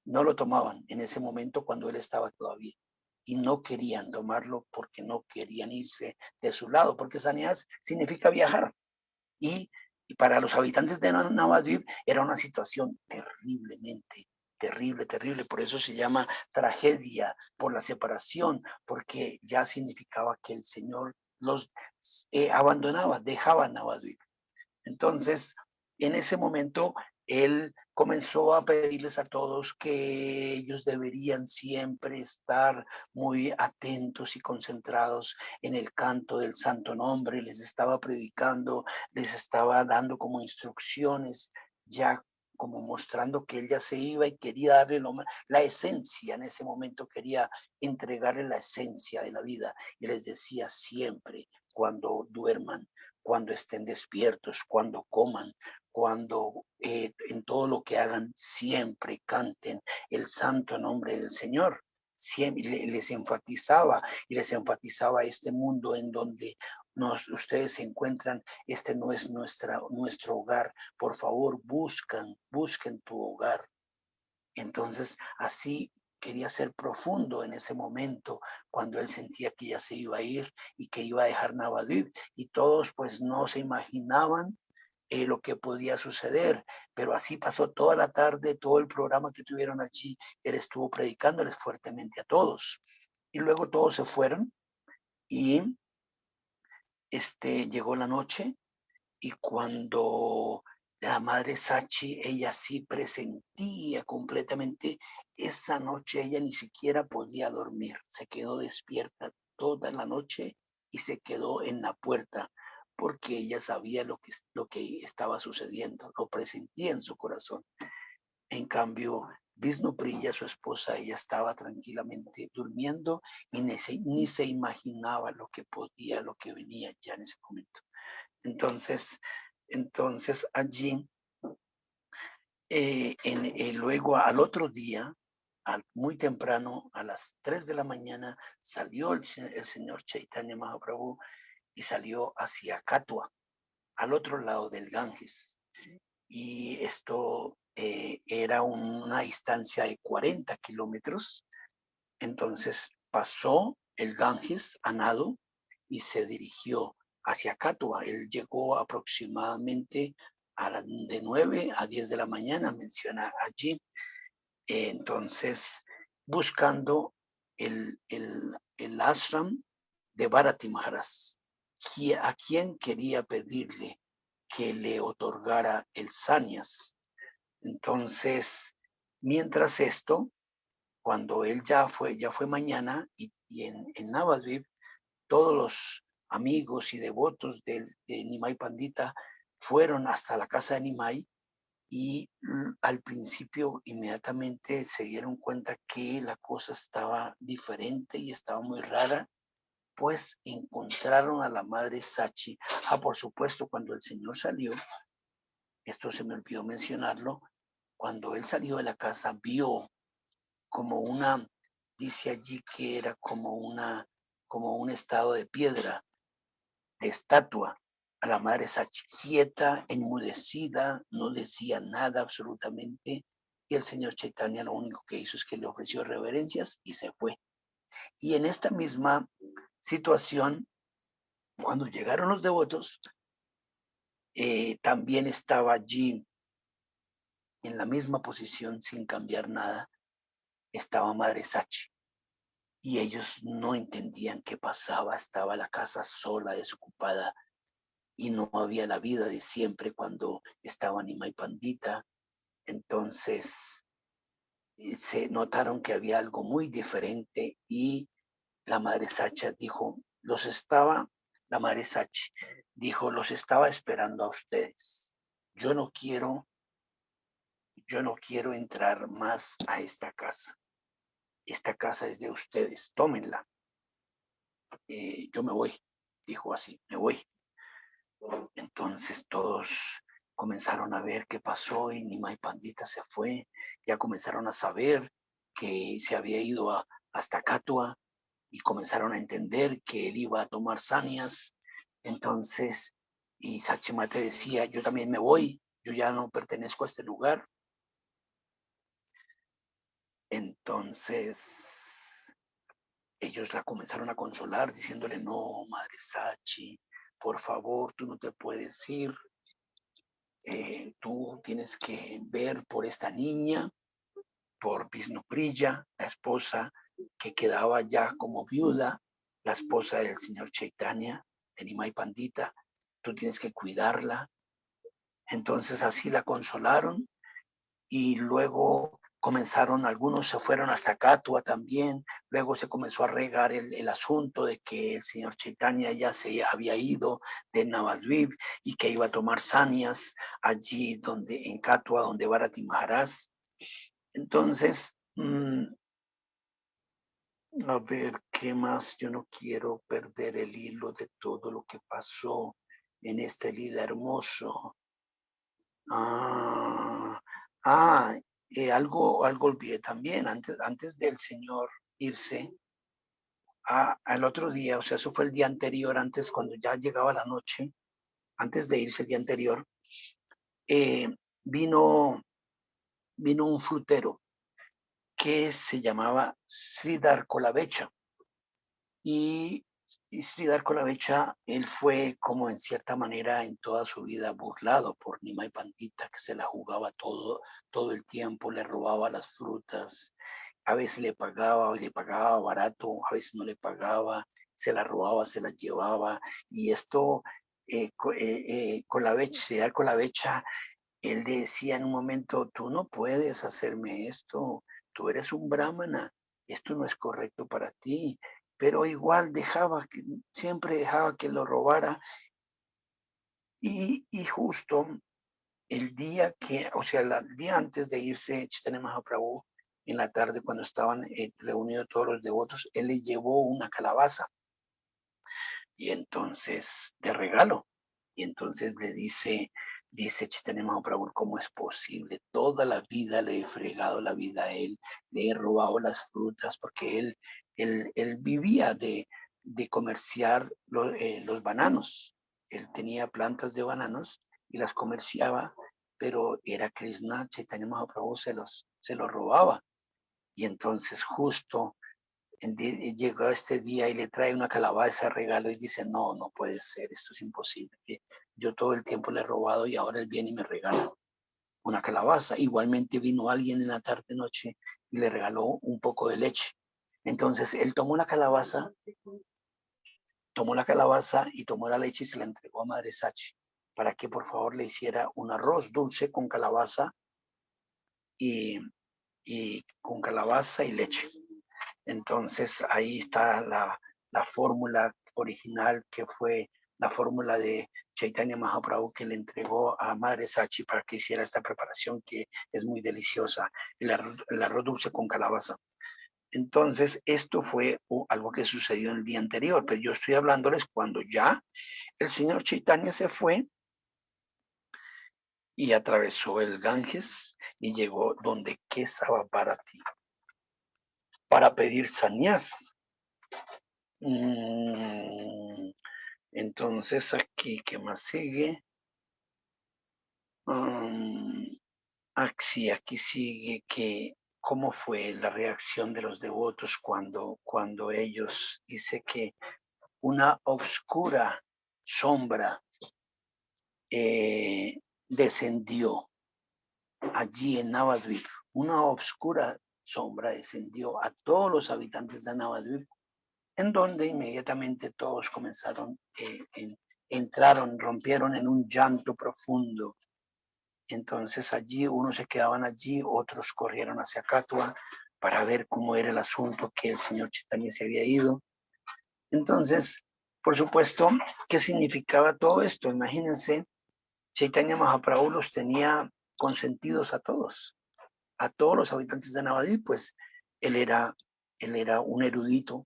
Speaker 1: No lo tomaban en ese momento cuando él estaba todavía y no querían tomarlo porque no querían irse de su lado, porque sannyas significa viajar y para los habitantes de Navadvip era una situación terrible, terrible. Por eso se llama tragedia, por la separación, porque ya significaba que el Señor los abandonaba, dejaba Navadvip. Entonces, en ese momento, él comenzó a pedirles a todos que ellos deberían siempre estar muy atentos y concentrados en el canto del santo nombre. Les estaba predicando, les estaba dando como instrucciones, ya como mostrando que él ya se iba y quería darle la esencia en ese momento, quería entregarle la esencia de la vida. Y les decía siempre, cuando duerman, cuando estén despiertos, cuando coman, cuando en todo lo que hagan siempre canten el santo nombre del Señor. Siempre les enfatizaba y les enfatizaba este mundo en donde ustedes se encuentran, este no es nuestro hogar. Por favor, busquen tu hogar. Entonces, así quería ser profundo en ese momento, cuando él sentía que ya se iba a ir y que iba a dejar Navadvip, y todos pues no se imaginaban lo que podía suceder, pero así pasó toda la tarde, todo el programa que tuvieron allí, él estuvo predicándoles fuertemente a todos. Y luego todos se fueron y llegó la noche y cuando la madre Sachi, ella sí presentía completamente, esa noche ella ni siquiera podía dormir, se quedó despierta toda la noche y se quedó en la puerta porque ella sabía lo que estaba sucediendo, lo presentía en su corazón. En cambio, Vishnupriya, su esposa, ella estaba tranquilamente durmiendo y ni se imaginaba lo que venía ya en ese momento. Entonces allí, luego al otro día, muy temprano, a las 3 de la mañana, salió el señor Chaitanya Mahaprabhu y salió hacia Katua, al otro lado del Ganges. Y esto era una distancia de 40 kilómetros. Entonces pasó el Ganges a nado y se dirigió hacia Katua. Él llegó aproximadamente de 9 a 10 de la mañana, menciona allí. Entonces, buscando el ashram de Bharati Maharaj, a quien quería pedirle que le otorgara el sannyas. Entonces, mientras esto, cuando él ya fue mañana y en Navadvip, todos los amigos y devotos de Nimai Pandita fueron hasta la casa de Nimai y al principio inmediatamente se dieron cuenta que la cosa estaba diferente y estaba muy rara, pues encontraron a la madre Sachi. Por supuesto, cuando el señor salió, esto se me olvidó mencionarlo, Cuando él salió de la casa, vio como dice allí que era como un estado de piedra, de estatua, a la madre Sachi, quieta, enmudecida, no decía nada absolutamente, y el señor Chaitanya lo único que hizo es que le ofreció reverencias y se fue. Y en esta misma situación, cuando llegaron los devotos, también estaba allí en la misma posición, sin cambiar nada, estaba Madre Sachi. Y ellos no entendían qué pasaba, estaba la casa sola, desocupada, y no había la vida de siempre cuando estaba Nimai Pandita. Entonces se notaron que había algo muy diferente y la Madre Sacha dijo, la Madre Sachi dijo, los estaba esperando a ustedes. Yo no quiero entrar más a esta casa. Esta casa es de ustedes, tómenla. Yo me voy, dijo así, me voy. Entonces todos comenzaron a ver qué pasó y Nimai Pandita se fue. Ya comenzaron a saber que se había ido hasta Catua y comenzaron a entender que él iba a tomar sanias. Entonces, y Sachimate decía, yo también me voy, yo ya no pertenezco a este lugar. Entonces, ellos la comenzaron a consolar diciéndole, no, Madre Sachi, por favor, tú no te puedes ir. Tú tienes que ver por esta niña, por Visnupriya, la esposa que quedaba ya como viuda, la esposa del señor Chaitanya, de Nimai Pandita, tú tienes que cuidarla. Entonces así la consolaron y luego algunos se fueron hasta Catua también, luego se comenzó a regar el asunto de que el señor Chaitanya ya se había ido de Navadvip y que iba a tomar sanias allí en Catua, donde Bharati Maharaj. Entonces, a ver, ¿qué más? Yo no quiero perder el hilo de todo lo que pasó en este Lila hermoso. Ah, ah, algo olvidé también, antes del Señor irse, al otro día, o sea, eso fue el día anterior, antes cuando ya llegaba la noche, antes de irse el día anterior, eh, vino un frutero que se llamaba Sridhar Kolavecha. Y Sridhar Kolavecha, él fue como en cierta manera en toda su vida burlado por Nimai Pandita, que se la jugaba todo el tiempo, le robaba las frutas, a veces le pagaba barato, a veces no le pagaba, se la robaba, se la llevaba, y esto, Sridhar Kolavecha, él decía en un momento, tú no puedes hacerme esto, tú eres un brahmana, esto no es correcto para ti, pero igual siempre dejaba que lo robara y justo el día el día antes de irse Chaitanya Mahaprabhu, en la tarde cuando estaban reunidos todos los devotos, él le llevó una calabaza y entonces de regalo. Y entonces dice Chaitanya Mahaprabhu, ¿cómo es posible? Toda la vida le he fregado la vida a él, le he robado las frutas, porque él vivía de comerciar los bananos. Él tenía plantas de bananos y las comerciaba, pero era Krishna, Chaitanya Mahaprabhu se los robaba. Y entonces justo llegó este día y le trae una calabaza de regalo y dice, no, no puede ser, esto es imposible. Yo todo el tiempo le he robado y ahora él viene y me regala una calabaza. Igualmente vino alguien en la tarde noche y le regaló un poco de leche. Entonces él tomó la calabaza y tomó la leche y se la entregó a Madre Sachi para que por favor le hiciera un arroz dulce con calabaza y, con calabaza y leche. Entonces ahí está la fórmula original, que fue la fórmula de Chaitanya Mahaprabhu, que le entregó a Madre Sachi para que hiciera esta preparación que es muy deliciosa, el arroz dulce con calabaza. Entonces esto fue algo que sucedió el día anterior, pero yo estoy hablándoles cuando ya el señor Chaitanya se fue y atravesó el Ganges y llegó donde Kesavabharati para pedir sannyas. Entonces aquí, ¿qué más sigue? Aquí sigue que cómo fue la reacción de los devotos cuando ellos, dice que una oscura sombra descendió allí en Navadvip. Una oscura sombra descendió a todos los habitantes de Navadvip, en donde inmediatamente todos comenzaron, entraron, rompieron en un llanto profundo. Entonces allí unos se quedaban allí, otros corrieron hacia Katua para ver cómo era el asunto, que el señor Chaitanya se había ido. Entonces, por supuesto, ¿qué significaba todo esto? Imagínense, Chaitanya Mahaprabhu los tenía consentidos a todos los habitantes de Navadvip, pues él era un erudito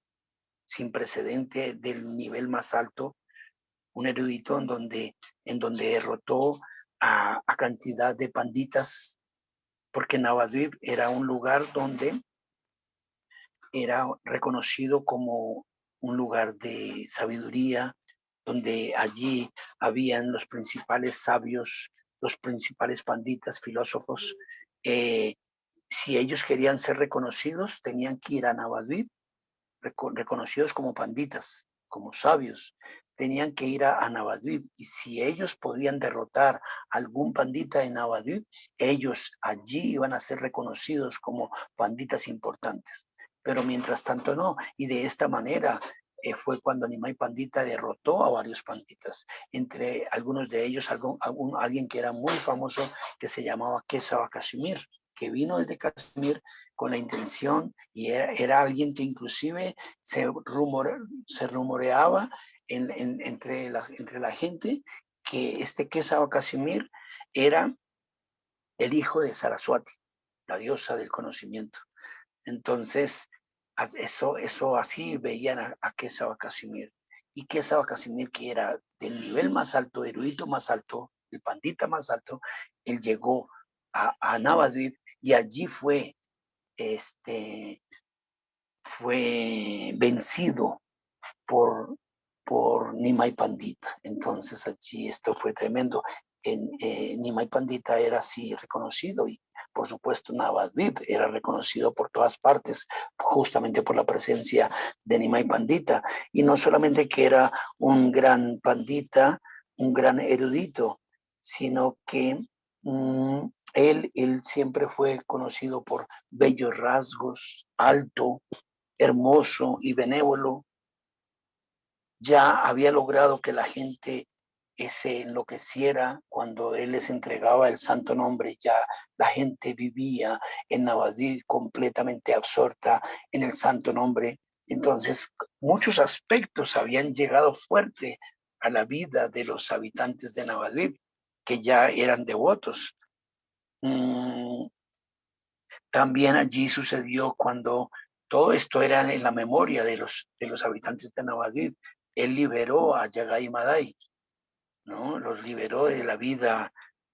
Speaker 1: sin precedente del nivel más alto, un erudito en donde derrotó a cantidad de panditas, porque Navadvip era un lugar donde era reconocido como un lugar de sabiduría, donde allí habían los principales sabios, los principales panditas, filósofos. Si ellos querían ser reconocidos, tenían que ir a Navadvip, reconocidos como panditas, como sabios. Tenían que ir a Navadvip, y si ellos podían derrotar a algún pandita de Navadvip, ellos allí iban a ser reconocidos como panditas importantes. Pero mientras tanto no, y de esta manera fue cuando Nimai Pandita derrotó a varios panditas, entre algunos de ellos alguien que era muy famoso, que se llamaba Kesava Casimir, que vino desde Casimir con la intención, y era alguien que inclusive se rumoreaba entre la gente, que este Kesava Casimir era el hijo de Saraswati, la diosa del conocimiento. Entonces, eso así veían a Kesava Casimir. Y Kesava Casimir, que era del nivel más alto, erudito más alto, el pandita más alto, él llegó a Navadvip, y allí fue vencido por Nimai Pandita. Entonces allí esto fue tremendo. Nimai Pandita era así reconocido, y por supuesto Navadvip era reconocido por todas partes, justamente por la presencia de Nimai Pandita. Y no solamente que era un gran pandita, un gran erudito, sino que él siempre fue conocido por bellos rasgos, alto, hermoso y benévolo. Ya había logrado que la gente se enloqueciera cuando él les entregaba el santo nombre. Ya la gente vivía en Navadvip completamente absorta en el santo nombre. Entonces, muchos aspectos habían llegado fuerte a la vida de los habitantes de Navadvip, que ya eran devotos. También allí sucedió cuando todo esto era en la memoria de los habitantes de Navadvip. Él liberó a Yagai Madai, ¿no? Los liberó de la vida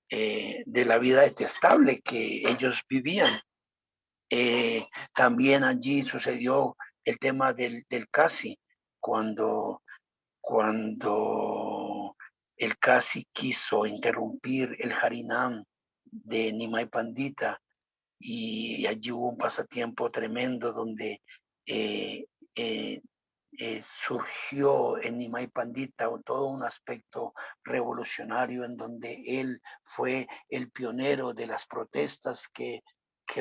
Speaker 1: detestable que ellos vivían. También allí sucedió el tema del Kasi, cuando el Kasi quiso interrumpir el Harinam de Nimai Pandita, y allí hubo un pasatiempo tremendo donde eh, eh, surgió en Nimai Pandita todo un aspecto revolucionario, en donde él fue el pionero de las protestas que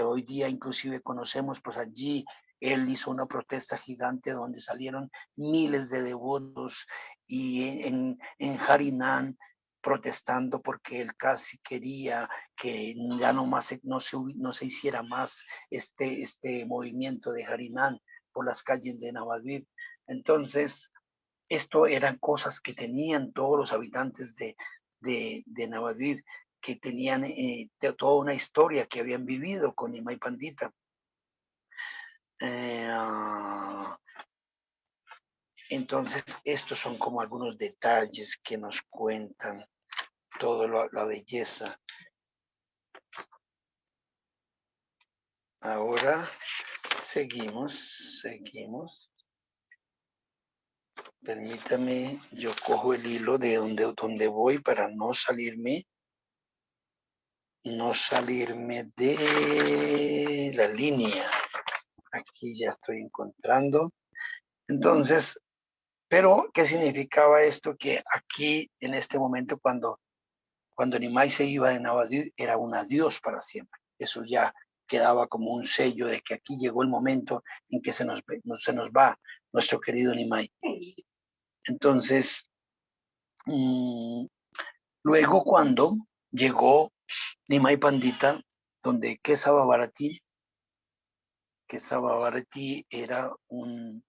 Speaker 1: hoy día inclusive conocemos. Pues allí él hizo una protesta gigante donde salieron miles de devotos, y en Harinam, protestando porque él casi quería que ya no se hiciera más este movimiento de Harinam por las calles de Navadvip. Entonces, esto eran cosas que tenían todos los habitantes de Navadvip, que tenían toda una historia que habían vivido con Nimai Pandita. Entonces, estos son como algunos detalles que nos cuentan toda la belleza ahora seguimos. Permítame, yo cojo el hilo de donde voy para no salirme de la línea. Aquí ya estoy encontrando. Entonces, pero ¿qué significaba esto? Que aquí, en este momento, cuando Nimai se iba de Navadí, era un adiós para siempre. Eso ya quedaba como un sello de que aquí llegó el momento en que se nos va nuestro querido Nimai. Entonces, luego cuando llegó Nimai Pandita, donde Kesava Bharati era un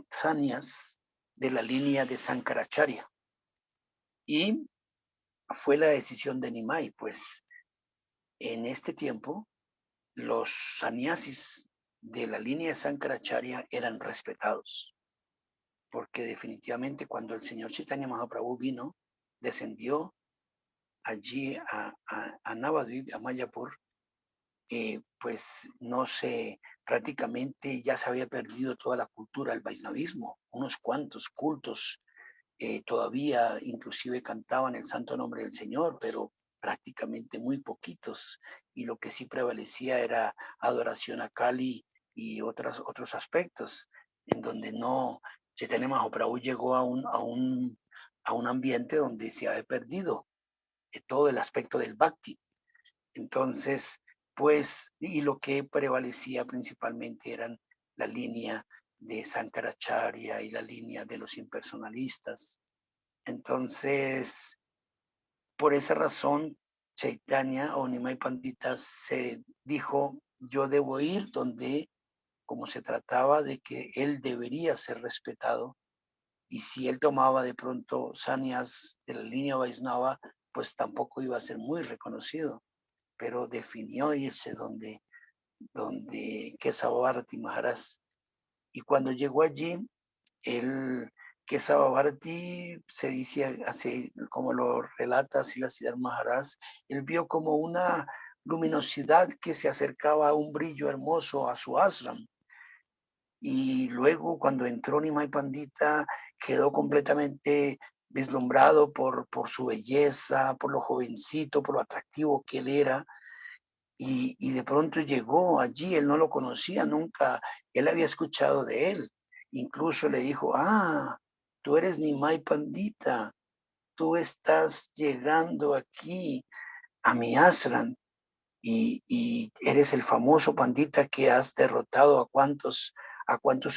Speaker 1: sannyas de la línea de Sankaracharya. Y fue la decisión de Nimai, pues en este tiempo los sannyasis de la línea de Sankaracharya eran respetados, porque definitivamente cuando el señor Chaitanya Mahaprabhu vino, descendió allí a Navadvip, a Mayapur, pues no sé, prácticamente ya se había perdido toda la cultura del Vaisnavismo, unos cuantos cultos todavía inclusive cantaban el santo nombre del Señor, pero prácticamente muy poquitos, y lo que sí prevalecía era adoración a Kali y otros aspectos, en donde no, Chaitanya Mahaprabhu llegó a un ambiente donde se había perdido todo el aspecto del Bhakti. Entonces, pues, y lo que prevalecía principalmente eran la línea de Sankaracharya y la línea de los impersonalistas. Entonces, por esa razón, Chaitanya o Nimai Pandita se dijo, yo debo ir donde, como se trataba de que él debería ser respetado, y si él tomaba de pronto sannyas de la línea Vaisnava, pues tampoco iba a ser muy reconocido, pero definió irse donde Kesava Bharati Maharaj. Y cuando llegó allí, él, Kesava Bharati, se dice así, como lo relata Siddhar Maharaj, él vio como una luminosidad que se acercaba a un brillo hermoso a su ashram. Y luego cuando entró Nimai Pandita, quedó completamente vislumbrado por su belleza, por lo jovencito, por lo atractivo que él era. Y de pronto llegó allí, él no lo conocía nunca, él había escuchado de él. Incluso le dijo, tú eres Nimai Pandita, tú estás llegando aquí a mi ashram y eres el famoso pandita que has derrotado a cuantos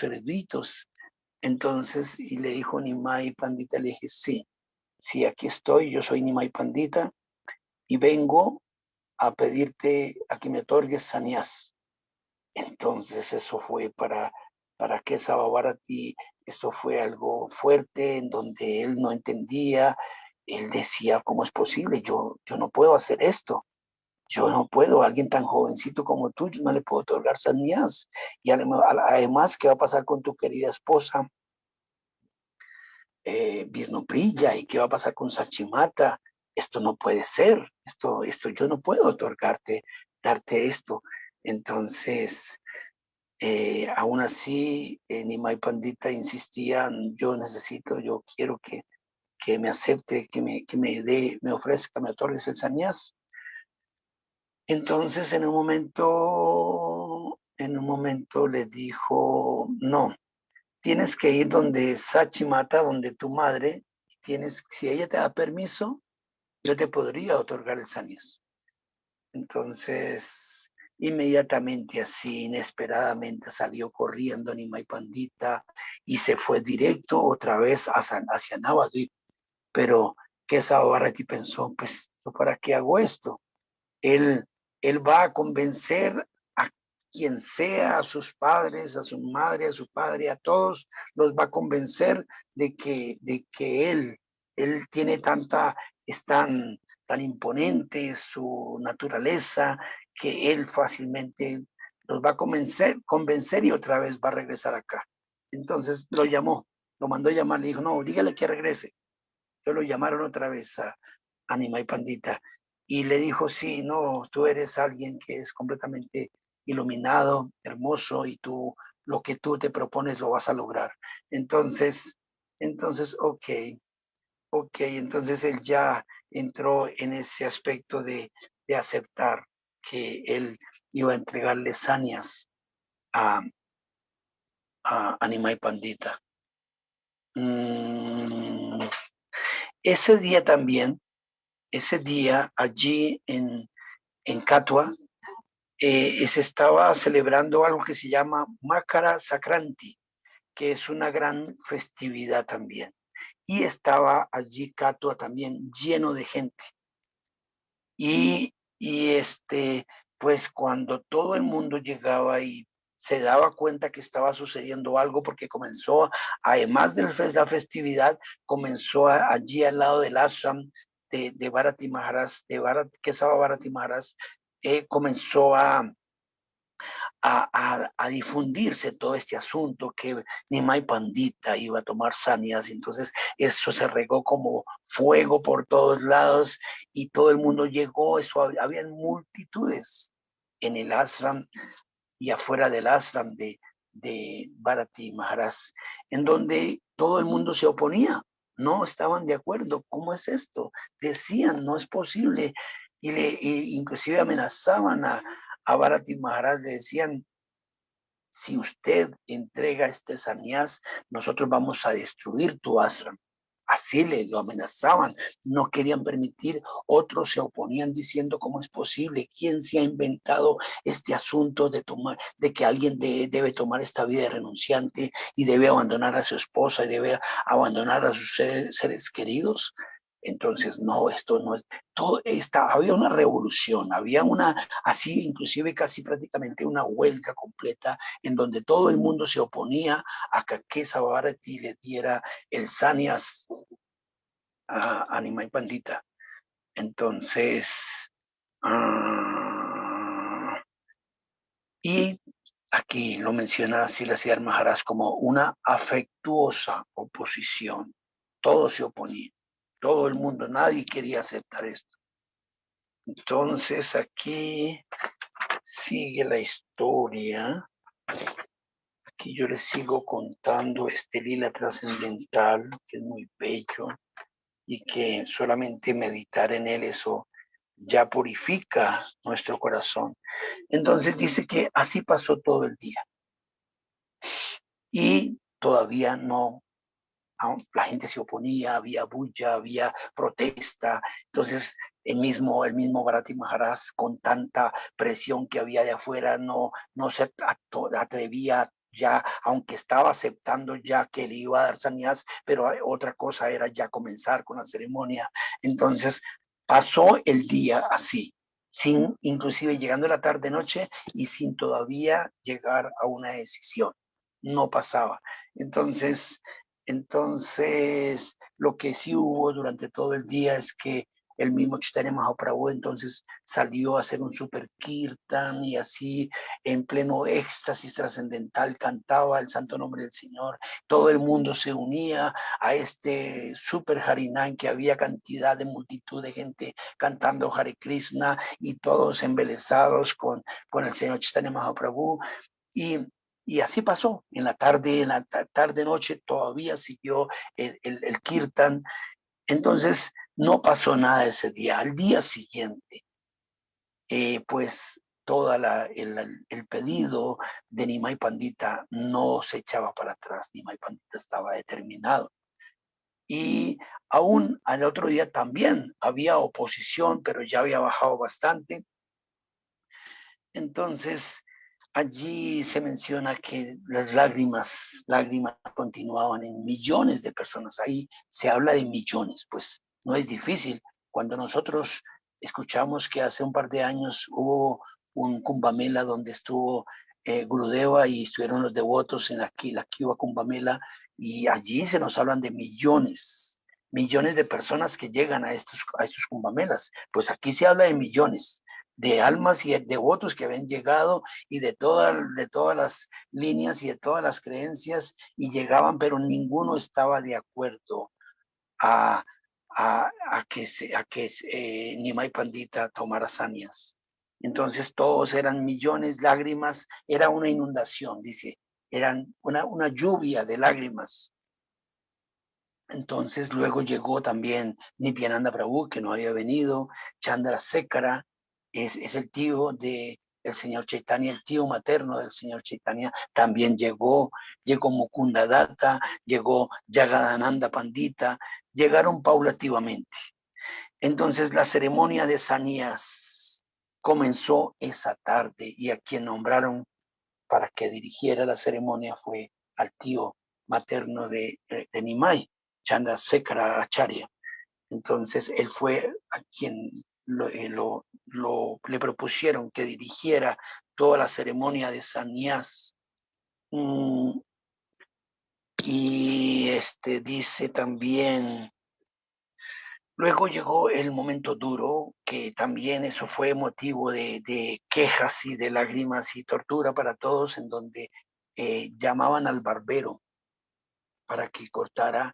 Speaker 1: eruditos. Entonces, y le dijo Nimai Pandita, le dije, sí, aquí estoy, yo soy Nimai Pandita y vengo a pedirte a que me otorgues sannyas. Entonces eso fue para Kesava Bharati, esto fue algo fuerte en donde él no entendía, él decía, ¿cómo es posible? Yo no puedo hacer esto, yo no puedo, alguien tan jovencito como tú, yo no le puedo otorgar sannyas. Y además, ¿qué va a pasar con tu querida esposa Vishnupriya? ¿Y qué va a pasar con Sachimata? Esto no puede ser, esto yo no puedo darte esto. Entonces, aún así, Nimai Pandita insistía, yo quiero que me acepte, que me ofrezca, me otorgues el sannyas. Entonces, en un momento le dijo, no, tienes que ir donde Sachimata, donde tu madre, si ella te da permiso, yo te podría otorgar el sannyas. Entonces, inmediatamente así, inesperadamente, salió corriendo Nimai Pandita y se fue directo otra vez hacia Navadvip. Pero Kesava Bharati pensó, pues, ¿para qué hago esto? Él va a convencer a quien sea, a sus padres, a su madre, a su padre, a todos, los va a convencer de que él tiene es tan imponente su naturaleza, que él fácilmente los va a convencer y otra vez va a regresar acá. Entonces lo mandó a llamar, le dijo, no, dígale que regrese. Entonces lo llamaron otra vez a Nimai Pandita y le dijo, sí, no, tú eres alguien que es completamente iluminado, hermoso, y tú, lo que tú te propones lo vas a lograr. Entonces, entonces él ya entró en ese aspecto de aceptar que él iba a entregarle sanias a, a Nimai Pandita. Mm, ese día también, ese día allí en Catua, se estaba celebrando algo que se llama Makara Sakranti, que es una gran festividad también. Y estaba allí Catua también lleno de gente. Y pues cuando todo el mundo llegaba y se daba cuenta que estaba sucediendo algo, porque comenzó, además de la festividad, comenzó allí al lado del ashram de Bharati Maharaj, Kesava Bharati Maharaj, comenzó a difundirse todo este asunto que Nimai Pandita iba a tomar sanias. Entonces eso se regó como fuego por todos lados y todo el mundo llegó. Eso habían multitudes en el ashram y afuera del ashram de Bharati Maharaj, en donde todo el mundo se oponía. No estaban de acuerdo. ¿Cómo es esto? Decían, no es posible. Y inclusive amenazaban a Bharati Maharaj, le decían, si usted entrega este sannyas, nosotros vamos a destruir tu ashram. Así lo amenazaban, no querían permitir, otros se oponían diciendo cómo es posible, quién se ha inventado este asunto de que alguien debe tomar esta vida de renunciante y debe abandonar a su esposa y debe abandonar a sus seres queridos. Entonces, no, esto no es, había una revolución, había así inclusive casi prácticamente una huelga completa en donde todo el mundo se oponía a que Kesava Bharati le diera el sannyas a Nimai Pandita. Entonces, y aquí lo menciona Siddhartha Maharaj como una afectuosa oposición. Todos se oponían, todo el mundo, nadie quería aceptar esto. Entonces aquí sigue la historia. Aquí yo les sigo contando este lila trascendental, que es muy bello y que solamente meditar en él, eso ya purifica nuestro corazón. Entonces dice que así pasó todo el día y todavía no, la gente se oponía, había bulla, había protesta. Entonces el mismo Bharati Maharaj, con tanta presión que había de afuera, no se atrevía ya, aunque estaba aceptando ya que le iba a dar sanidad, pero otra cosa era ya comenzar con la ceremonia. Entonces pasó el día así, sin inclusive llegando a la tarde noche y sin todavía llegar a una decisión. No pasaba. Entonces, lo que sí hubo durante todo el día es que el mismo Chaitanya Mahaprabhu entonces salió a hacer un super kirtan y así en pleno éxtasis trascendental cantaba el santo nombre del Señor. Todo el mundo se unía a este super Harinam, que había cantidad de multitud de gente cantando Hare Krishna y todos embelesados con el Señor Chaitanya Mahaprabhu. Y así pasó. En la tarde, noche, todavía siguió el kirtan. Entonces, no pasó nada ese día. Al día siguiente, pues todo el pedido de Nimai Pandita no se echaba para atrás. Nimai Pandita estaba determinado. Y aún al otro día también había oposición, pero ya había bajado bastante. Entonces, allí se menciona que las lágrimas continuaban en millones de personas. Ahí se habla de millones, pues no es difícil. Cuando nosotros escuchamos que hace un par de años hubo un Kumbh Mela donde estuvo Gurudeva y estuvieron los devotos en la Kiva Kumbh Mela, y allí se nos hablan de millones de personas que llegan a estos Kumbh Melas. Pues aquí se habla de millones de almas y de devotos que habían llegado y de todas las líneas y de todas las creencias y llegaban, pero ninguno estaba de acuerdo a a que Nimai Pandita tomara sanias. Entonces todos eran millones, lágrimas, era una inundación, dice, eran una lluvia de lágrimas. Entonces luego llegó también Nityananda Prabhu, que no había venido, Chandra Sekara, es el tío del señor Chaitanya, el tío materno del señor Chaitanya, también llegó Mukunda Datta, llegó Jagadananda Pandita, llegaron paulativamente. Entonces la ceremonia de Sanías comenzó esa tarde y a quien nombraron para que dirigiera la ceremonia fue al tío materno de Nimai, Chandrasekhara Acharya. Entonces él fue a quien le propusieron que dirigiera toda la ceremonia de Sanías. Y dice también, luego llegó el momento duro, que también eso fue motivo de quejas y de lágrimas y tortura para todos, en donde llamaban al barbero para que cortara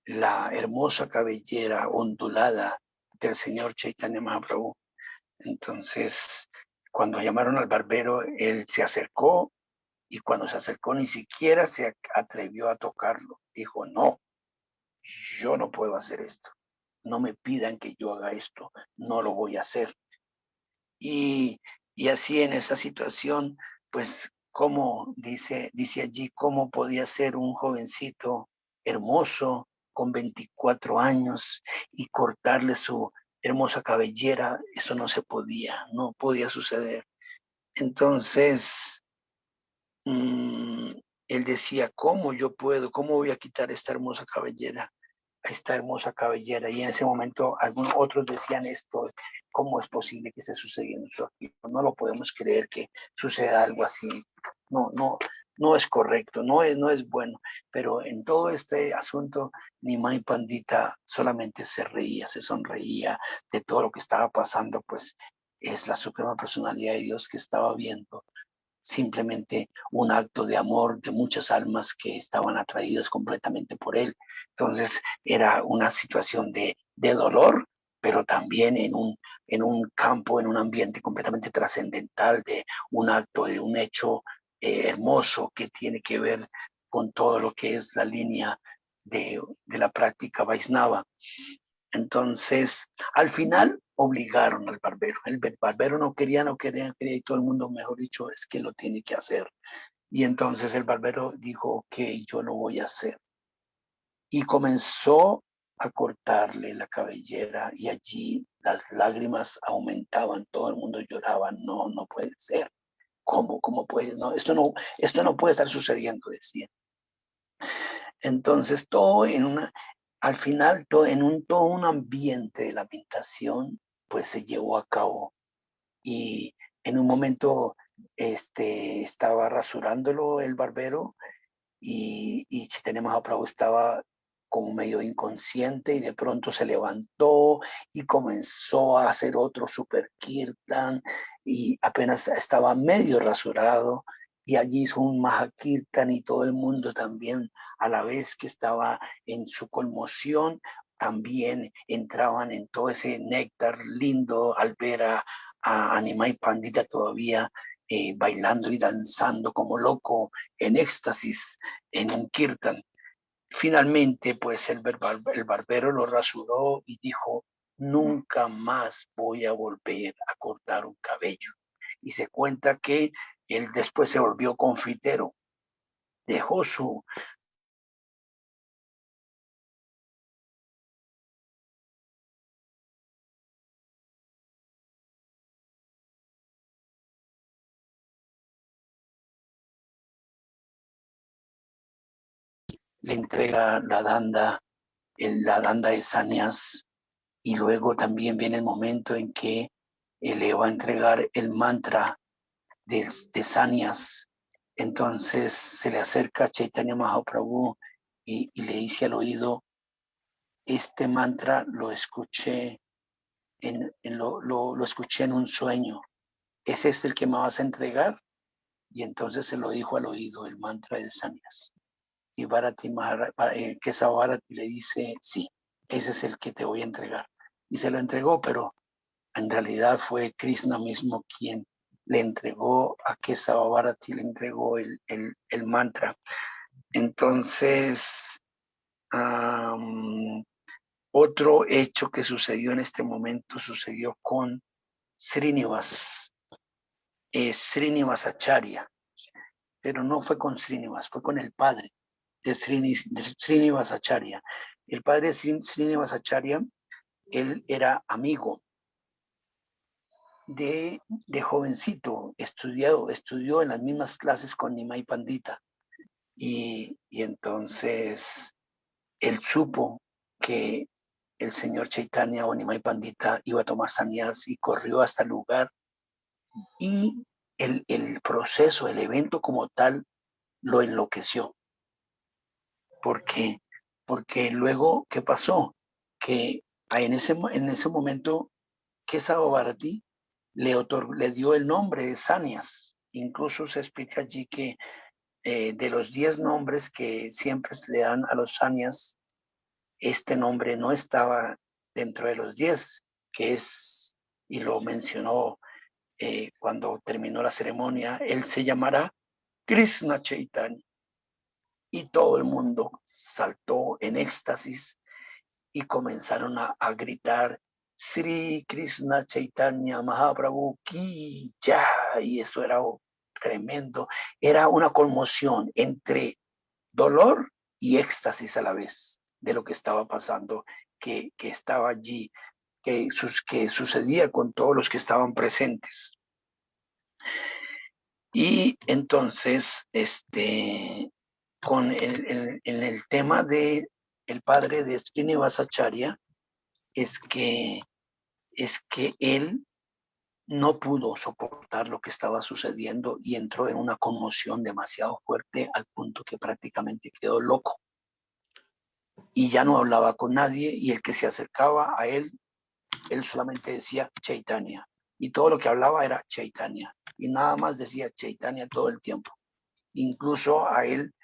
Speaker 1: la hermosa cabellera ondulada del señor Chaitanya Mahaprabhu. Entonces, cuando llamaron al barbero, él se acercó y cuando se acercó ni siquiera se atrevió a tocarlo. Dijo, no, yo no puedo hacer esto. No me pidan que yo haga esto, no lo voy a hacer. Y así en esa situación, pues, como dice allí, cómo podía ser un jovencito hermoso con 24 años y cortarle su hermosa cabellera, eso no se podía, no podía suceder. Entonces, él decía, ¿cómo yo puedo? ¿Cómo voy a quitar esta hermosa cabellera? Esta hermosa cabellera. Y en ese momento algunos otros decían esto, ¿cómo es posible que esté sucediendo eso aquí? No lo podemos creer que suceda algo así. No, no, no es correcto, no es bueno. Pero en todo este asunto, Nimai Pandita solamente se reía, se sonreía de todo lo que estaba pasando, pues es la suprema personalidad de Dios que estaba viendo simplemente un acto de amor de muchas almas que estaban atraídas completamente por él. Entonces era una situación de dolor, pero también en un campo, en un ambiente completamente trascendental, de un acto, de un hecho hermoso que tiene que ver con todo lo que es la línea de la práctica Vaisnava. Entonces, al final obligaron al barbero. El barbero no quería, y todo el mundo, mejor dicho, es que lo tiene que hacer. Y entonces el barbero dijo, ok, yo lo voy a hacer. Y comenzó a cortarle la cabellera y allí las lágrimas aumentaban, todo el mundo lloraba, no, no puede ser. ¿Cómo puede? No, esto no puede estar sucediendo, decía. Entonces, al final, todo un ambiente de lamentación, pues se llevó a cabo. Y en un momento estaba rasurándolo el barbero y Chaitanya Mahaprabhu estaba como medio inconsciente y de pronto se levantó y comenzó a hacer otro super kirtan y apenas estaba medio rasurado y allí hizo un Mahakirtan y todo el mundo también a la vez que estaba en su conmoción también entraban en todo ese néctar lindo al ver a Nimai Pandita todavía bailando y danzando como loco en éxtasis en un kirtan. Finalmente, pues el barbero lo rasuró y dijo, nunca más voy a volver a cortar un cabello. Y se cuenta que él después se volvió confitero, dejó le entrega la danda de Sanias y luego también viene el momento en que él le va a entregar el mantra de Sanias. Entonces se le acerca a Chaitanya Mahaprabhu y le dice al oído, este mantra lo escuché lo escuché en un sueño. ¿Es este el que me vas a entregar? Y entonces se lo dijo al oído, el mantra de Sanias. Y Bharati Kesava Bharati le dice, sí, ese es el que te voy a entregar. Y se lo entregó, pero en realidad fue Krishna mismo quien le entregó a Kesava Bharati, le entregó el mantra. Entonces, otro hecho que sucedió en este momento sucedió con Srinivas, Srinivasacharya, pero no fue con Srinivas, fue con el padre de Srinivasacharya. El padre de Srinivasacharya, él era amigo de jovencito, estudió en las mismas clases con Nimai Pandita. Y entonces él supo que el señor Chaitanya o Nimai Pandita iba a tomar sannyas y corrió hasta el lugar, y el proceso, el evento como tal, lo enloqueció. ¿Por qué? Porque luego, ¿qué pasó? Que en ese momento, Kesava Bharati le dio el nombre de sannyas. Incluso se explica allí que de los 10 nombres que siempre le dan a los sannyas, este nombre no estaba dentro de los 10, que es, y lo mencionó cuando terminó la ceremonia, él se llamará Krishna Chaitanya. Y todo el mundo saltó en éxtasis y comenzaron a gritar Sri Krishna Chaitanya Mahaprabhu Ki Jai. Y eso era tremendo. Era una conmoción entre dolor y éxtasis a la vez de lo que estaba pasando, que estaba allí, que sucedía con todos los que estaban presentes. Y entonces, en el tema de el padre de Srinivasacharya, es que él no pudo soportar lo que estaba sucediendo y entró en una conmoción demasiado fuerte al punto que prácticamente quedó loco. Y ya no hablaba con nadie, y el que se acercaba a él solamente decía Chaitanya. Y todo lo que hablaba era Chaitanya. Y nada más decía Chaitanya todo el tiempo. Incluso a él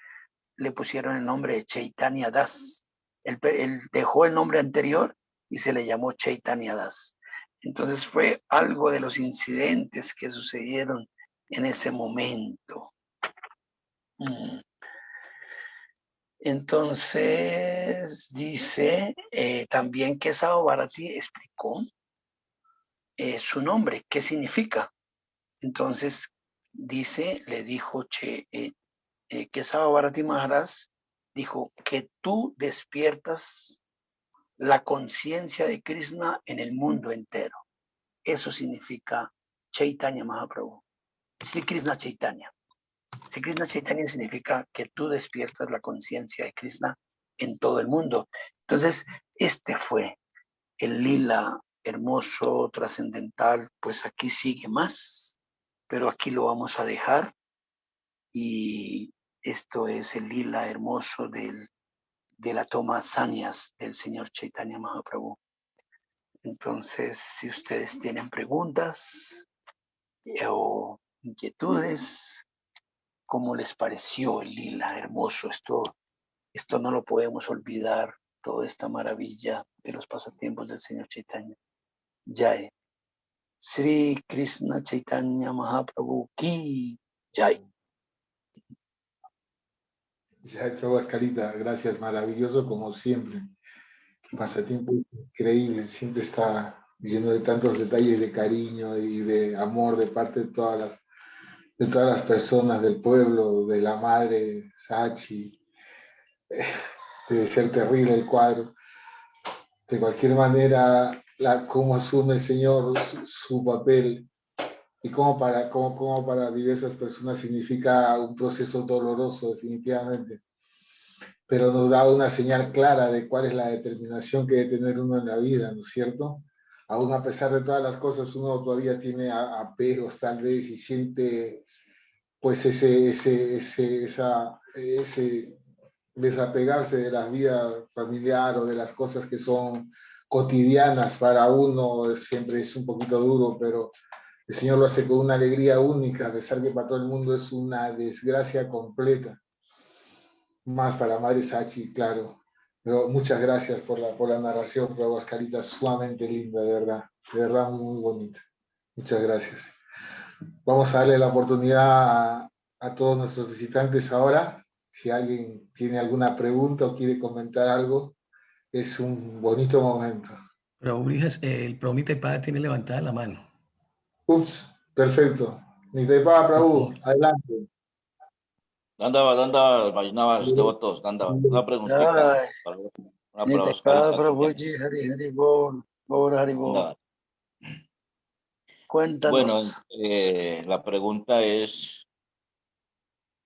Speaker 1: le pusieron el nombre de Chaitanya Das. Él dejó el nombre anterior y se le llamó Chaitanya Das. Entonces fue algo de los incidentes que sucedieron en ese momento. Entonces dice también que Kesava Bharati explicó su nombre, qué significa. Entonces dice, le dijo Kesava Bharati Maharaj, dijo que tú despiertas la conciencia de Krishna en el mundo entero. Eso significa Chaitanya Mahaprabhu. Sri Krishna Chaitanya. Sri Krishna Chaitanya significa que tú despiertas la conciencia de Krishna en todo el mundo. Entonces, este fue el lila hermoso, trascendental. Pues aquí sigue más, pero aquí lo vamos a dejar. Y esto es el lila hermoso de la toma sannyas del señor Chaitanya Mahaprabhu. Entonces, si ustedes tienen preguntas o inquietudes, ¿cómo les pareció el lila hermoso? Esto no lo podemos olvidar, toda esta maravilla de los pasatiempos del señor Chaitanya. Jai. Sri Krishna Chaitanya Mahaprabhu Ki Jai.
Speaker 2: Jai Prabhu Ascarita, gracias, maravilloso como siempre. Pasatiempo increíble, siempre está lleno de tantos detalles de cariño y de amor de parte de todas las personas del pueblo, de la madre Sachi. Debe ser terrible el cuadro. De cualquier manera, cómo asume el Señor su papel y cómo para diversas personas significa un proceso doloroso, definitivamente. Pero nos da una señal clara de cuál es la determinación que debe tener uno en la vida, ¿no es cierto? Aún a pesar de todas las cosas, uno todavía tiene apegos tal vez y siente pues ese desapegarse de la vida familiar o de las cosas que son cotidianas para uno, siempre es un poquito duro, pero el Señor lo hace con una alegría única, a pesar que para todo el mundo es una desgracia completa. Más para Madre Sachi, claro. Pero muchas gracias por la narración, Prabhu Ascarita, sumamente linda, de verdad muy, muy bonita. Muchas gracias. Vamos a darle la oportunidad a todos nuestros visitantes ahora. Si alguien tiene alguna pregunta o quiere comentar algo, es un bonito momento.
Speaker 3: Pero el Promite tiene levantada la mano.
Speaker 2: Ups, perfecto. Nitepa Prabhu, adelante.
Speaker 4: Danda, Vaishnavas, devotos, Danda, una preguntita,
Speaker 1: Ay,
Speaker 4: una
Speaker 1: ni te
Speaker 4: Oscarita que tiene.
Speaker 1: Prabhuji, Hari Bol, Bol Hari Bol.
Speaker 4: Danda. Bueno,
Speaker 1: Cuéntanos.
Speaker 4: la pregunta es,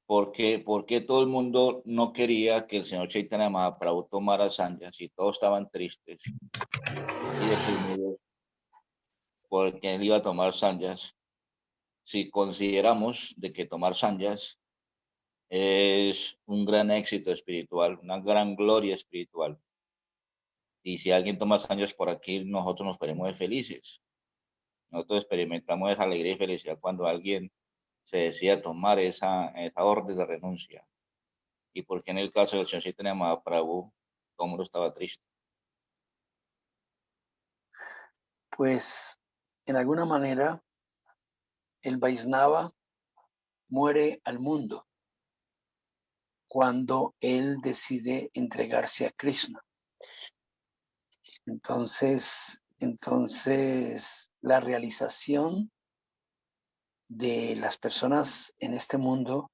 Speaker 4: por qué todo el mundo no quería que el señor Chaitanya Mahaprabhu tomara sannyas si todos estaban tristes y deprimidos porque él iba a tomar sannyas? Si consideramos de que tomar sannyas es un gran éxito espiritual, una gran gloria espiritual. Y si alguien toma años por aquí, nosotros nos ponemos felices. Nosotros experimentamos esa alegría y felicidad cuando alguien se decide tomar esa orden de renuncia. Y porque en el caso del señor Chaitanya Mahaprabhu, todo el mundo estaba triste.
Speaker 1: Pues, en alguna manera, el Vaisnava muere al mundo cuando él decide entregarse a Krishna. Entonces, la realización de las personas en este mundo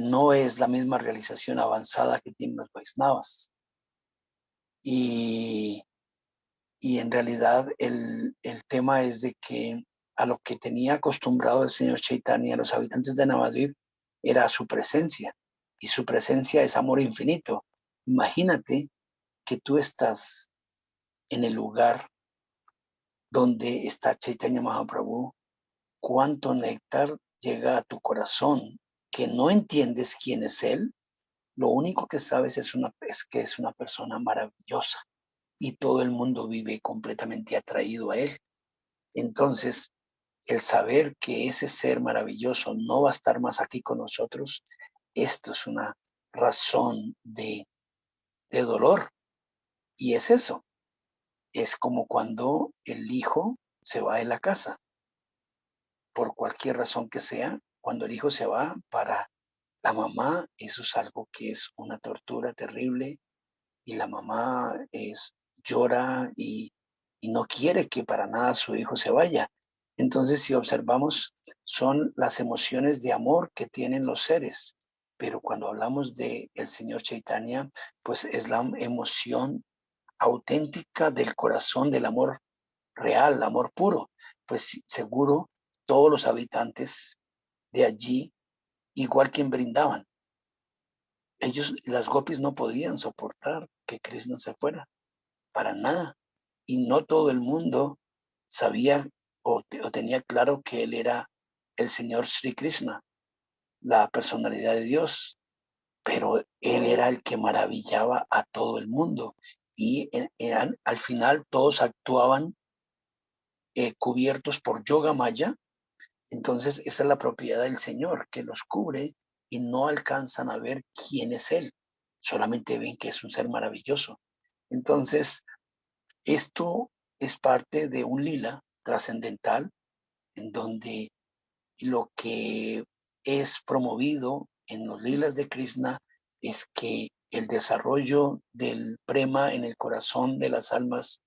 Speaker 1: no es la misma realización avanzada que tienen los Vaisnavas. Y en realidad el tema es de que a lo que tenía acostumbrado el señor Chaitanya a los habitantes de Navadvip era su presencia, y su presencia es amor infinito. Imagínate que tú estás en el lugar donde está Chaitanya Mahaprabhu, cuánto néctar llega a tu corazón, que no entiendes quién es él, lo único que sabes es que es una persona maravillosa y todo el mundo vive completamente atraído a él. Entonces, el saber que ese ser maravilloso no va a estar más aquí con nosotros, esto es una razón de dolor. Y es eso, es como cuando el hijo se va de la casa, por cualquier razón que sea, cuando el hijo se va, para la mamá eso es algo que es una tortura terrible, y la mamá llora y no quiere que para nada su hijo se vaya. Entonces, si observamos, son las emociones de amor que tienen los seres. Pero cuando hablamos de el Señor Chaitanya, pues es la emoción auténtica del corazón, del amor real, amor puro. Pues seguro todos los habitantes de allí, igual que en Brindavan, ellos, las gopis, no podían soportar que Krishna se fuera, para nada. Y no todo el mundo sabía o tenía claro que él era el señor Sri Krishna, la personalidad de Dios, pero él era el que maravillaba a todo el mundo. Y al final todos actuaban cubiertos por Yoga Maya. Entonces esa es la propiedad del Señor, que los cubre y no alcanzan a ver quién es Él, solamente ven que es un ser maravilloso. Entonces, esto es parte de un lila trascendental en donde lo que es promovido en los lilas de Krishna es que el desarrollo del prema en el corazón de las almas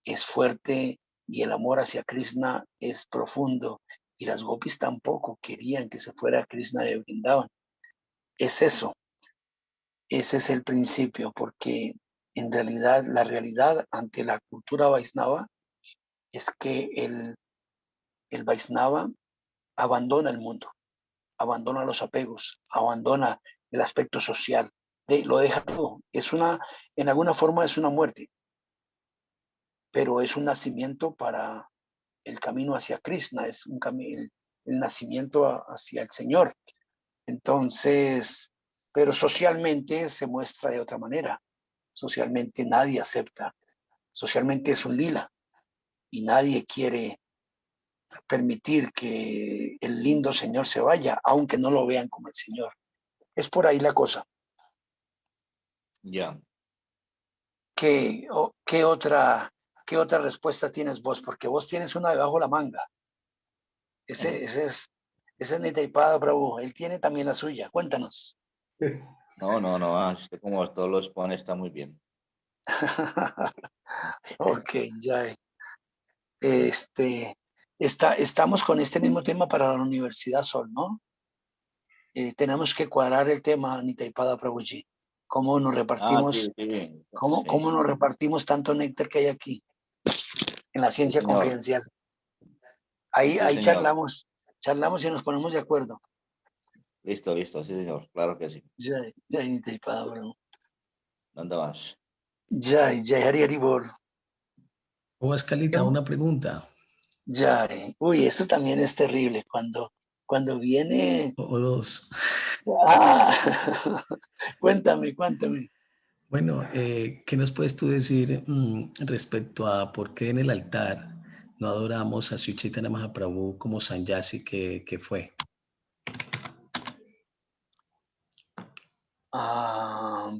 Speaker 1: es fuerte y el amor hacia Krishna es profundo. Y las gopis tampoco querían que se fuera Krishna de Vrindavan. Es eso, ese es el principio, porque en realidad la realidad ante la cultura Vaisnava es que el Vaisnava abandona el mundo, abandona los apegos, abandona el aspecto social, lo deja todo. En alguna forma es una muerte, pero es un nacimiento para el camino hacia Krishna, es el nacimiento hacia el Señor. Entonces, pero socialmente se muestra de otra manera. Socialmente nadie acepta. Socialmente es un lila y nadie quiere permitir que el lindo Señor se vaya, aunque no lo vean como el Señor. Es por ahí la cosa.
Speaker 4: Ya.
Speaker 1: ¿Qué otra respuesta tienes vos? Porque vos tienes una debajo de la manga. Ese es Nitaipada Prabhu. Él tiene también la suya. Cuéntanos.
Speaker 4: No, es que como todos los pone está muy bien.
Speaker 1: Ok, ya. Estamos con este mismo tema para la Universidad Sol, ¿no? Tenemos que cuadrar el tema, Nitaipada Prabhuji. ¿Cómo nos repartimos?
Speaker 4: Sí.
Speaker 1: ¿Cómo nos repartimos tanto néctar que hay aquí en la
Speaker 4: Sí,
Speaker 1: ciencia
Speaker 4: señor.
Speaker 1: confidencial? Ahí
Speaker 4: Sí, señor.
Speaker 1: charlamos y nos ponemos de acuerdo.
Speaker 4: Listo, sí, señor. Claro que sí.
Speaker 1: Ya, Nitaipada Prabhu.
Speaker 4: ¿Dónde más?
Speaker 1: Ya, Hari Hari Bol.
Speaker 3: O Escalita, una pregunta.
Speaker 1: Ya, uy, eso también es terrible cuando viene.
Speaker 3: O dos.
Speaker 1: Ah, cuéntame.
Speaker 3: Bueno, ¿qué nos puedes tú decir respecto a por qué en el altar no adoramos a Sri Chaitanya Mahaprabhu como Sanyasi que fue?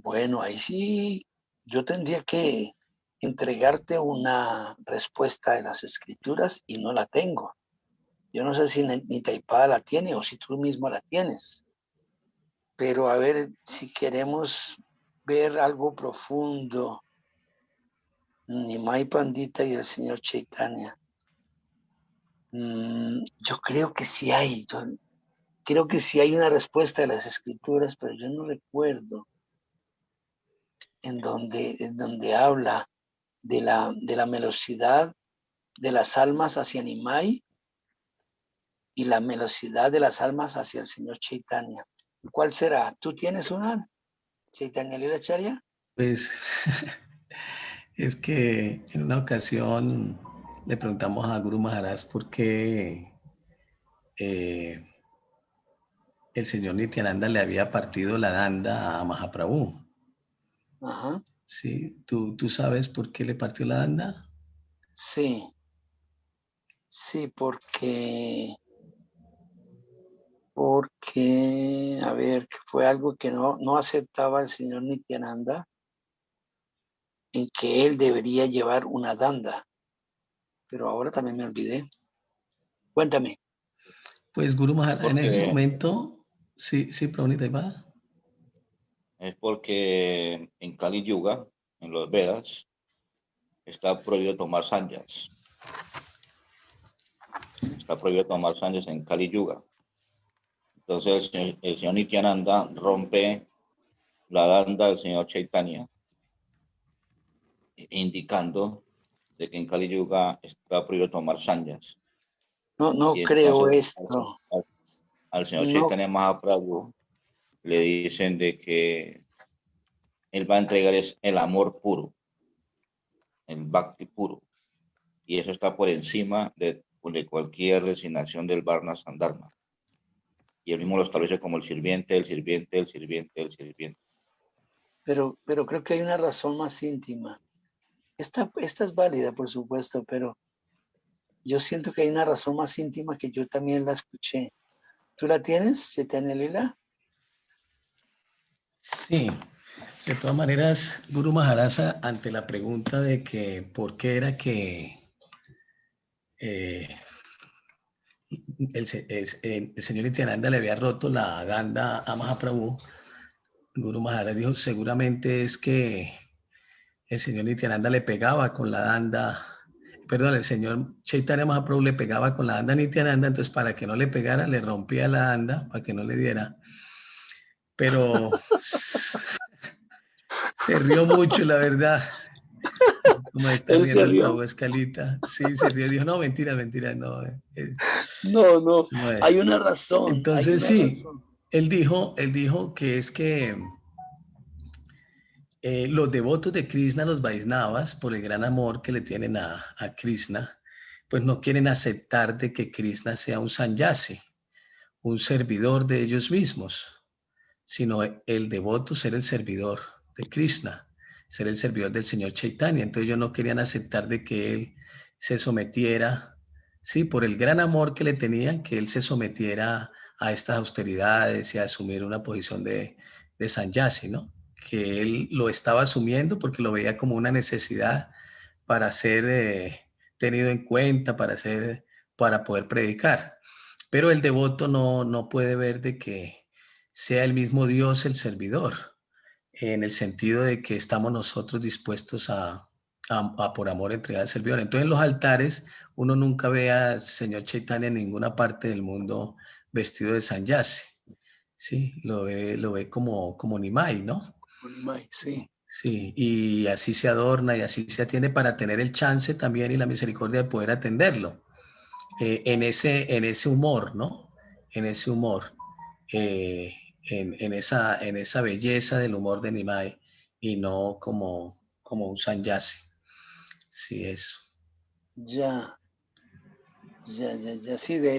Speaker 1: Bueno, ahí sí, yo tendría que entregarte una respuesta de las escrituras y no la tengo. Yo no sé si Nitaipada la tiene o si tú mismo la tienes. Pero a ver, si queremos ver algo profundo, Nimai Pandita y el señor Chaitanya, yo creo que sí hay. Yo creo que sí hay una respuesta de las escrituras, pero yo no recuerdo en donde habla de la velocidad de las almas hacia Nimai y la velocidad de las almas hacia el señor Chaitanya. ¿Cuál será? ¿Tú tienes una, Chaitanya Lilacharya?
Speaker 3: Pues es que en una ocasión le preguntamos a Guru Maharaj por qué el señor Nityananda le había partido la danda a Mahaprabhu.
Speaker 1: Ajá.
Speaker 3: ¿Sí? ¿Tú sabes por qué le partió la danda?
Speaker 1: Sí, porque, a ver, que fue algo que no aceptaba el señor Nityananda, en que él debería llevar una danda. Pero ahora también me olvidé. Cuéntame.
Speaker 3: Pues Guru Maharaj en ese
Speaker 4: Porque
Speaker 3: momento, sí, Prabhupada va.
Speaker 4: Es porque en Kali Yuga, en los Vedas, está prohibido tomar sannyas. Está prohibido tomar sannyas en Kali Yuga. Entonces el señor Nityananda rompe la danda del señor Chaitanya, indicando de que en Kali Yuga está prohibido tomar sannyas.
Speaker 1: No
Speaker 4: Y
Speaker 1: creo
Speaker 4: entonces
Speaker 1: esto.
Speaker 4: al señor
Speaker 1: No,
Speaker 4: Chaitanya Mahaprabhu le dicen de que él va a entregar el amor puro, el bhakti puro. Y eso está por encima de cualquier designación del Varna Sandharma. Y él mismo lo establece como el sirviente.
Speaker 1: pero creo que hay una razón más íntima. Esta es válida, por supuesto, pero yo siento que hay una razón más íntima que yo también la escuché. ¿Tú la tienes, Chaitanya Lila?
Speaker 3: Sí, de todas maneras, Guru Maharaj, ante la pregunta de que por qué era que el señor Nityananda le había roto la danda a Mahaprabhu, Guru Maharaj dijo, seguramente es que el señor Nityananda le pegaba con la danda, perdón, el señor Chaitanya Mahaprabhu le pegaba con la danda a Nityananda, entonces para que no le pegara, le rompía la danda, para que no le diera. Pero se rió mucho, la verdad. Como está
Speaker 1: ¿Él se
Speaker 3: riendo el
Speaker 1: rió?
Speaker 3: Prabhu Escalita. Sí, se rió. Dijo, no, mentira, no.
Speaker 1: No,
Speaker 3: No
Speaker 1: hay
Speaker 3: es.
Speaker 1: una razón, hay
Speaker 3: Entonces,
Speaker 1: una
Speaker 3: sí,
Speaker 1: razón.
Speaker 3: él dijo que es que los devotos de Krishna, los Vaisnavas, por el gran amor que le tienen a Krishna, pues no quieren aceptar de que Krishna sea un sanyasi, un servidor de ellos mismos, sino el devoto ser el servidor de Krishna, ser el servidor del señor Chaitanya. Entonces ellos no querían aceptar de que él se sometiera, sí, por el gran amor que le tenían, que él se sometiera a estas austeridades y a asumir una posición de sanyasi, ¿no? que él lo estaba asumiendo porque lo veía como una necesidad para ser tenido en cuenta, para poder predicar. Pero el devoto no puede ver de que sea el mismo Dios el servidor, en el sentido de que estamos nosotros dispuestos a por amor entregar al servidor. Entonces en los altares uno nunca ve al Señor Chaitanya en ninguna parte del mundo vestido de sanyasi, ¿sí? Lo ve como Nimai, ¿no?
Speaker 1: Nimai, sí.
Speaker 3: Sí, y así se adorna y así se atiende para tener el chance también y la misericordia de poder atenderlo. En ese humor, ¿no? En ese humor, eh, en esa belleza del humor de Nimai y no como un sanyasi. Sí, eso.
Speaker 1: Ya, ya. Sí, de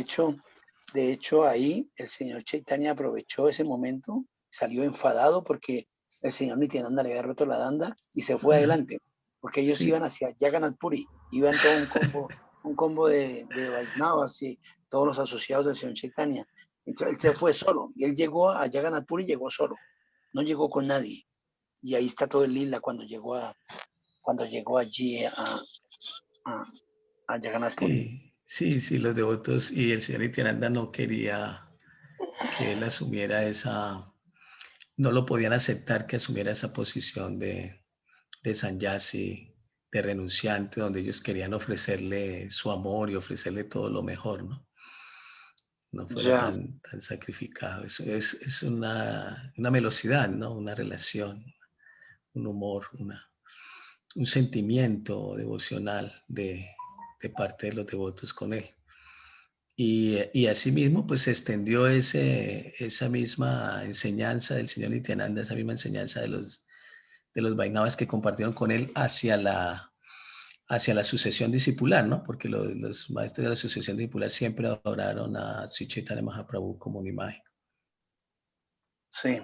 Speaker 1: hecho ahí el señor Chaitanya aprovechó ese momento, salió enfadado porque el señor Nityananda le había roto la danda y se fue adelante, porque ellos
Speaker 3: Sí.
Speaker 1: iban hacia Jagannath Puri, iban todo un combo de Vaisnavas y todos los asociados del señor Chaitanya. Entonces él se fue solo y él llegó a Jagannath Puri, llegó solo, no llegó con nadie. Y ahí está todo el lila cuando llegó allí a Jagannath Puri.
Speaker 3: Sí, los devotos y el señor Nityananda no quería que él asumiera no lo podían aceptar que asumiera esa posición de sanyasi, de renunciante, donde ellos querían ofrecerle su amor y ofrecerle todo lo mejor, ¿no? No fuera
Speaker 1: Ya,
Speaker 3: tan sacrificado. Es una velocidad, ¿no? Una relación, un humor, un sentimiento devocional de parte de los devotos con él. Y asimismo, pues se extendió esa misma enseñanza del señor Nityananda, esa misma enseñanza de los Vaisnavas que compartieron con él hacia la sucesión discipular, ¿no? Porque los maestros de la sucesión discipular siempre adoraron a Sri Chaitanya Mahaprabhu como una imagen.
Speaker 1: sí,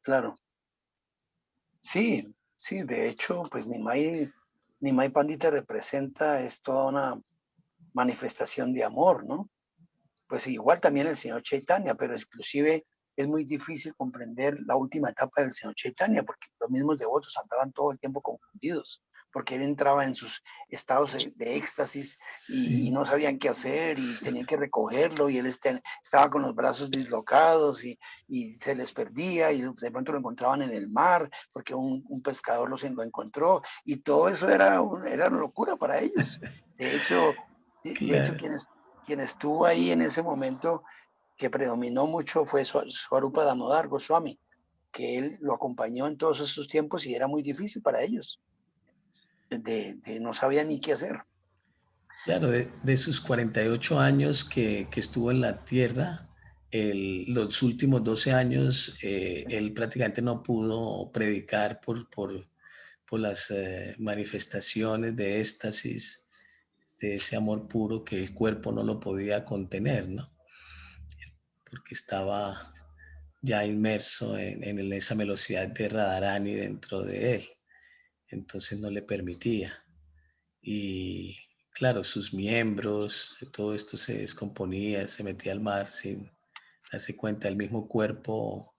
Speaker 1: claro. Sí, de hecho, pues Nimai Pandita representa es toda una manifestación de amor, ¿no? Pues igual también el señor Chaitanya, pero inclusive es muy difícil comprender la última etapa del señor Chaitanya, porque los mismos devotos andaban todo el tiempo confundidos, porque él entraba en sus estados de éxtasis y no sabían qué hacer y tenían que recogerlo y él estaba con los brazos dislocados y se les perdía y de pronto lo encontraban en el mar porque un pescador lo encontró y todo eso era una locura para ellos. De hecho,
Speaker 3: Claro.
Speaker 1: quien estuvo ahí en ese momento que predominó mucho fue Swarupa Damodar Goswami, que él lo acompañó en todos esos tiempos y era muy difícil para ellos, no sabía ni qué hacer.
Speaker 3: Claro, de sus 48 años que estuvo en la tierra, los últimos 12 años, él prácticamente no pudo predicar por las manifestaciones de éxtasis, de ese amor puro que el cuerpo no lo podía contener, ¿no? Porque estaba ya inmerso en esa velocidad de Radharani dentro de él, entonces no le permitía. Y claro, sus miembros, todo esto se descomponía, se metía al mar sin darse cuenta. El mismo cuerpo,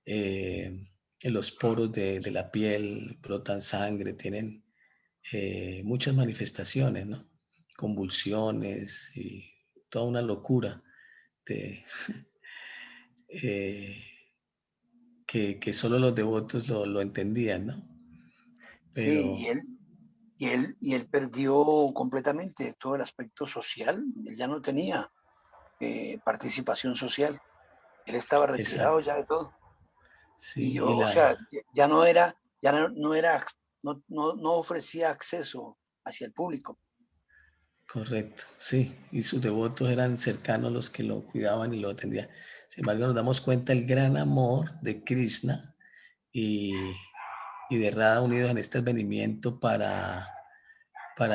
Speaker 3: en los poros de la piel brotan sangre, tienen muchas manifestaciones, ¿no? Convulsiones y toda una locura de, eh, que solo los devotos lo entendían, ¿no?
Speaker 1: Sí,
Speaker 3: Pero
Speaker 1: y él perdió completamente todo el aspecto social, él ya no tenía participación social, él estaba retirado
Speaker 3: exacto,
Speaker 1: ya de todo. Y
Speaker 3: sí,
Speaker 1: yo, o sea, no ofrecía acceso hacia el público.
Speaker 3: correcto, sí, y sus devotos eran cercanos los que lo cuidaban y lo atendían. Sin embargo, nos damos cuenta el gran amor de Krishna y, y de Radha unidos en este advenimiento para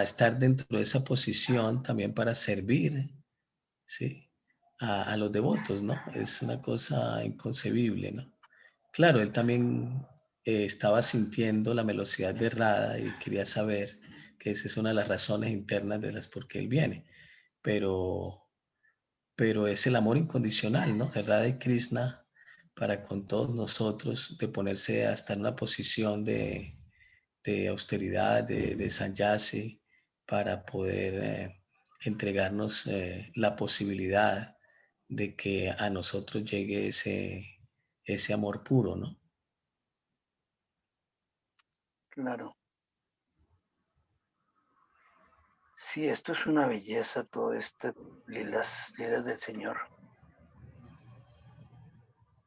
Speaker 3: estar dentro de esa posición, también para servir, ¿sí? A los devotos, ¿no? Es una cosa inconcebible, ¿no? Claro, él también estaba sintiendo la velocidad de Radha y quería saber que esa es una de las razones internas de las por qué él viene. Pero es el amor incondicional, ¿no? De Radha y Krishna para con todos nosotros, de ponerse hasta en una posición de austeridad, de sannyasi, para poder entregarnos la posibilidad de que a nosotros llegue ese amor puro, ¿no?
Speaker 1: Claro. Sí, esto es una belleza, todo este lilas del Señor.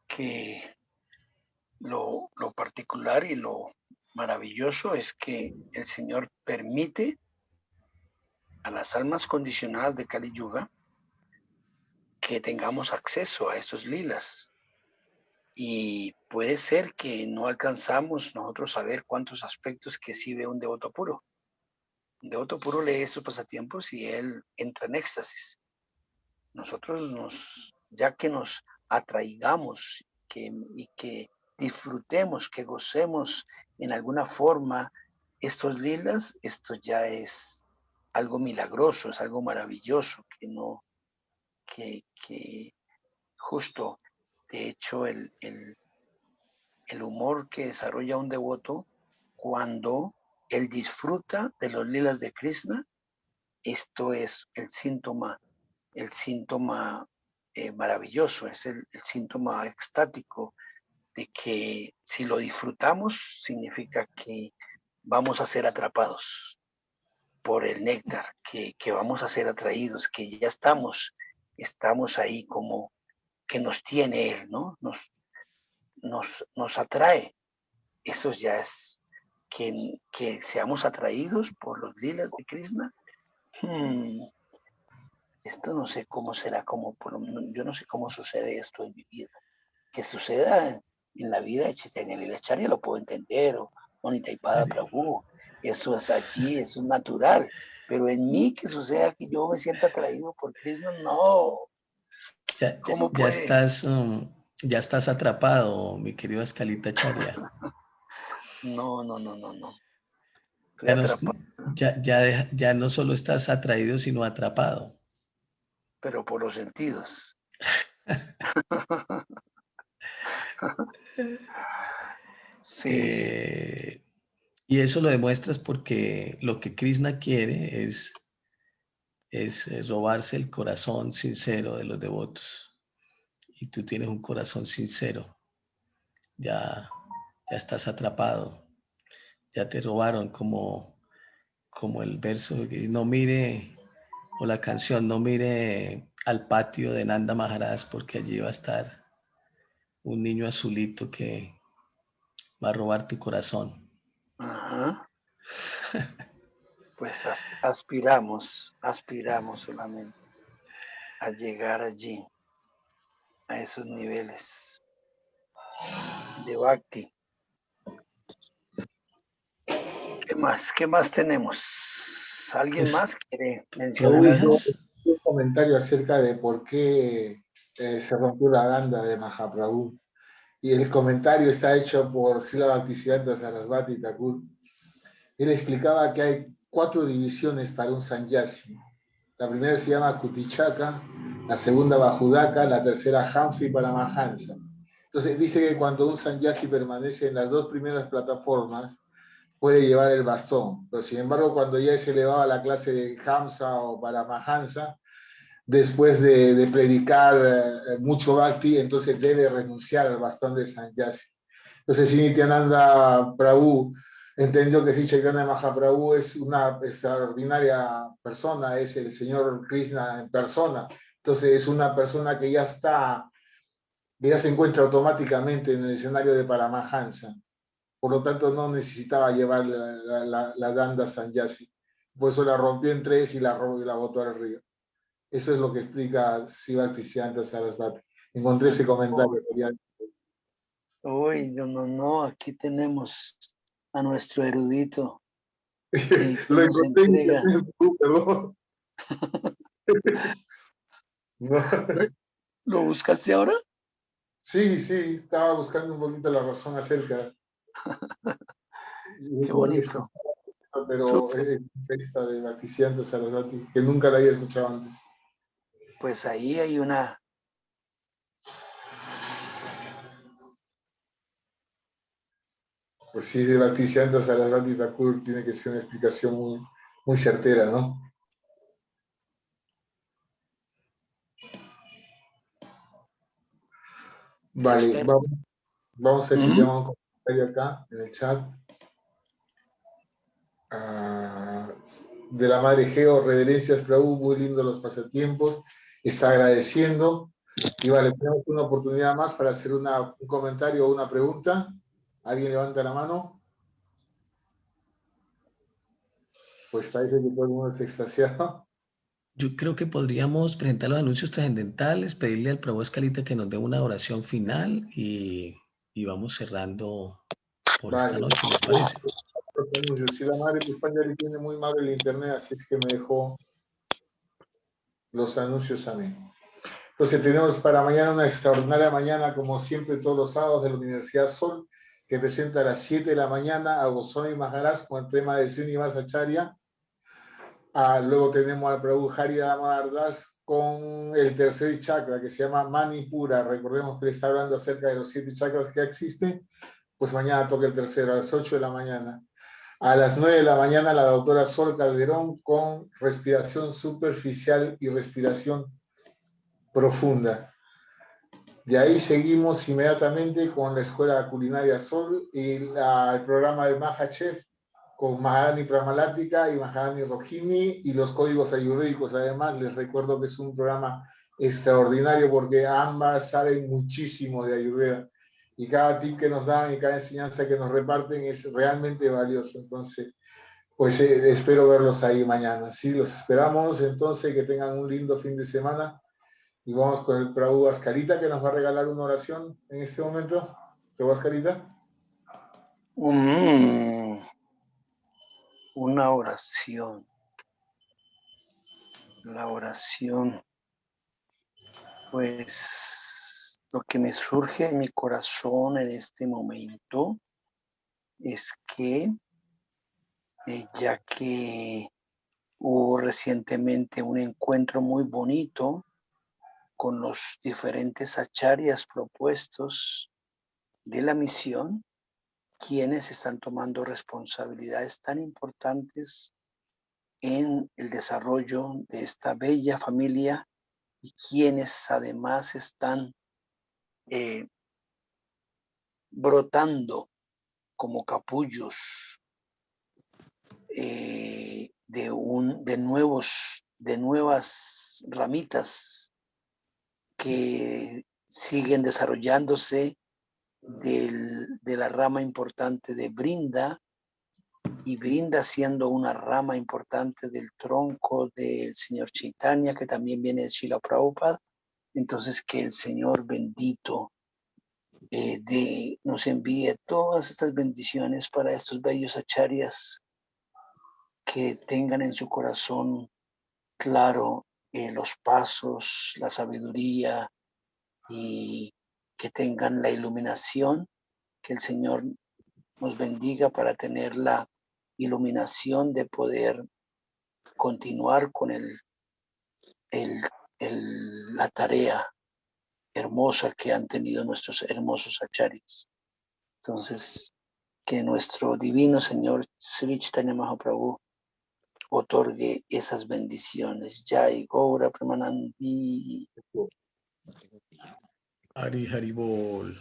Speaker 1: Que lo particular y lo maravilloso es que el Señor permite a las almas condicionadas de Kali Yuga que tengamos acceso a estos lilas. Y puede ser que no alcanzamos nosotros a ver cuántos aspectos que sí ve un devoto puro. Un devoto puro lee estos pasatiempos y él entra en éxtasis. Nosotros ya que nos atraigamos y que disfrutemos, que gocemos en alguna forma estos lilas, esto ya es algo milagroso, es algo maravilloso, que justo, de hecho, el humor que desarrolla un devoto cuando él disfruta de los lilas de Krishna, esto es el síntoma maravilloso, es el síntoma extático de que si lo disfrutamos significa que vamos a ser atrapados por el néctar, que vamos a ser atraídos, que ya estamos ahí como que nos tiene él, ¿no? Nos atrae. Eso ya es que seamos atraídos por los lilas de Krishna. Esto no sé cómo será, yo no sé cómo sucede esto en mi vida. Que suceda en la vida de Chaitanya Leelacharya lo puedo entender, o Nitaipada Prabhu, eso es allí, eso es natural. Pero en mí que suceda que yo me sienta atraído por Krishna, no. ¿Cómo puede?
Speaker 3: Ya estás atrapado, mi querido Askalita Charya.
Speaker 1: No. Estoy
Speaker 3: Ya no,
Speaker 1: atrapado.
Speaker 3: ya no solo estás atraído, sino atrapado.
Speaker 1: Pero por los sentidos. Sí.
Speaker 3: Y eso lo demuestras porque lo que Krishna quiere es robarse el corazón sincero de los devotos. Y tú tienes un corazón sincero. Ya estás atrapado. Ya te robaron como el verso que no mire, o la canción, no mire al patio de Nanda Maharaj, porque allí va a estar un niño azulito que va a robar tu corazón.
Speaker 1: Ajá. Pues aspiramos solamente a llegar allí, a esos niveles de Bhakti. ¿Qué más tenemos? ¿Alguien más quiere mencionar algo?
Speaker 2: Un comentario acerca de por qué se rompió la danda de Mahaprabhu. Y el comentario está hecho por Srila Bhaktisiddhanta Sarasvati Thakur. Él explicaba que hay 4 divisiones para un sannyasi. La primera se llama Kutichaka, la segunda Bajudaka, la tercera Hamsa y Paramahansa. Entonces dice que cuando un sannyasi permanece en las 2 primeras plataformas, puede llevar el bastón. Pero sin embargo, cuando ya es elevado a la clase de Hamsa o Paramahansa, después de predicar mucho Bhakti, entonces debe renunciar al bastón de sannyasi. Entonces, si Nityananda Prabhu entendió que si Chaitanya Mahaprabhu es una extraordinaria persona, es el Señor Krishna en persona, entonces es una persona que ya se encuentra automáticamente en el escenario de Paramahansa. Por lo tanto, no necesitaba llevar la danda sannyasi. Por eso la rompió en 3 y la botó al río. Eso es lo que explica Sivakti Sarasvati. Encontré ese comentario.
Speaker 1: Uy, no, aquí tenemos a nuestro erudito que
Speaker 2: Lo
Speaker 1: nos
Speaker 2: encontré en
Speaker 1: entrega.
Speaker 2: internet, perdón. No.
Speaker 1: ¿Lo buscaste ahora?
Speaker 2: Sí, estaba buscando un poquito la razón acerca.
Speaker 1: Qué bonito.
Speaker 2: Pero es esta de Bhaktisiddhanta Sarasvati, que nunca la había escuchado antes.
Speaker 1: Pues ahí hay una
Speaker 2: Pues sí, de Bhaktisiddhanta Sarasvati Thakur tiene que ser una explicación muy, muy certera, ¿no? Vale, vamos a ver si tenemos un comentario acá en el chat. De la madre Geo, reverencias, Prabhu, muy lindo los pasatiempos, está agradeciendo. Y vale, tenemos una oportunidad más para hacer un comentario o una pregunta. ¿Alguien levanta la mano? Pues parece que todo el mundo está extasiado.
Speaker 3: Yo creo que podríamos presentar los anuncios trascendentales, pedirle al Prabhu Escalita que nos dé una oración final y vamos cerrando por esta noche, ¿les parece?
Speaker 2: Si la madre Pushpanjali tiene muy mal el internet, así es que me dejó los anuncios a mí. Entonces tenemos para mañana una extraordinaria mañana, como siempre todos los sábados, de la Universidad Sol, que presenta a las 7 de la mañana a Goswami Maharaj con el tema de Srinivasa Acharya. Luego tenemos al Prabhu Hari Damodar Das con el tercer chakra, que se llama Manipura. Recordemos que le está hablando acerca de los 7 chakras que existen. Pues mañana toca el tercero, a las 8 de la mañana. A las 9 de la mañana, la doctora Sol Calderón con respiración superficial y respiración profunda. De ahí seguimos inmediatamente con la Escuela Culinaria Sol y el programa del Mahachef con Maharani Pramalática y Maharani Rohini y los códigos ayurvédicos. Además, les recuerdo que es un programa extraordinario porque ambas saben muchísimo de Ayurveda y cada tip que nos dan y cada enseñanza que nos reparten es realmente valioso. Entonces, pues espero verlos ahí mañana. Sí, los esperamos. Entonces, que tengan un lindo fin de semana. Y vamos con el Prabhu Ascarita, que nos va a regalar una oración en este momento. Prabhu Ascarita.
Speaker 1: Una oración. La oración. Pues lo que me surge en mi corazón en este momento es que ya que hubo recientemente un encuentro muy bonito con los diferentes acharyas propuestos de la misión, quienes están tomando responsabilidades tan importantes en el desarrollo de esta bella familia y quienes además están brotando como capullos de nuevas ramitas que siguen desarrollándose de la rama importante de Brinda, y Brinda siendo una rama importante del tronco del señor Chaitanya, que también viene de Srila Prabhupada. Entonces, que el Señor bendito nos envíe todas estas bendiciones para estos bellos acharyas, que tengan en su corazón claro los pasos, la sabiduría, y que tengan la iluminación, que el Señor nos bendiga para tener la iluminación de poder continuar con la tarea hermosa que han tenido nuestros hermosos acharyas. Entonces, que nuestro divino Señor Sri Chaitanya Mahaprabhu otorgue esas bendiciones. Jai Gaura Premanandi.
Speaker 3: Hari Haribol.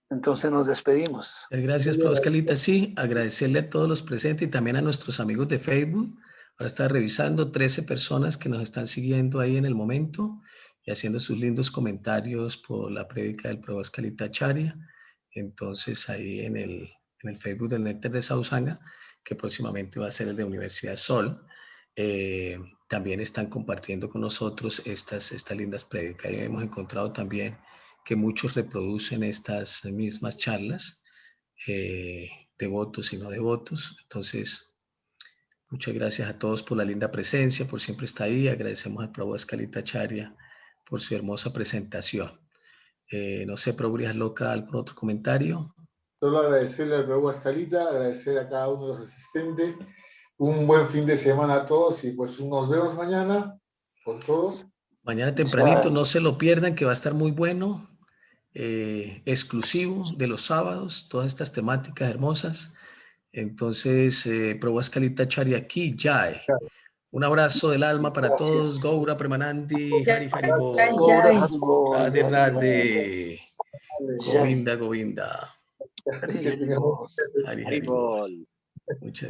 Speaker 1: Entonces nos despedimos.
Speaker 3: Gracias, Prabhu Escalita. Sí, agradecerle a todos los presentes y también a nuestros amigos de Facebook. Ahora está revisando 13 personas que nos están siguiendo ahí en el momento y haciendo sus lindos comentarios por la prédica del Prabhu Escalita Acharya. Entonces ahí en el Facebook del Néctar de Sausanga, que próximamente va a ser el de Universidad Sol, también están compartiendo con nosotros estas lindas prédicas. Y hemos encontrado también que muchos reproducen estas mismas charlas, devotos y no devotos. Entonces, muchas gracias a todos por la linda presencia, por siempre estar ahí. Agradecemos al Prabhu Escalita Acharya por su hermosa presentación. No sé, Prabhu Loca, ¿algún otro comentario?
Speaker 2: Solo agradecerle al Prabhu Escalita, agradecer a cada uno de los asistentes. Un buen fin de semana a todos y pues nos vemos mañana con todos.
Speaker 3: Mañana tempranito, no se lo pierdan, que va a estar muy bueno. exclusivo de los sábados, todas estas temáticas hermosas. Entonces, Prabhu Askalita Chariaki Jai. Un abrazo del alma para todos. Gaura Premanandi, Hari Haribo. Radhe Radhe. Govinda Govinda.
Speaker 1: Hari Haribo.
Speaker 3: Hari Haribo. Muchas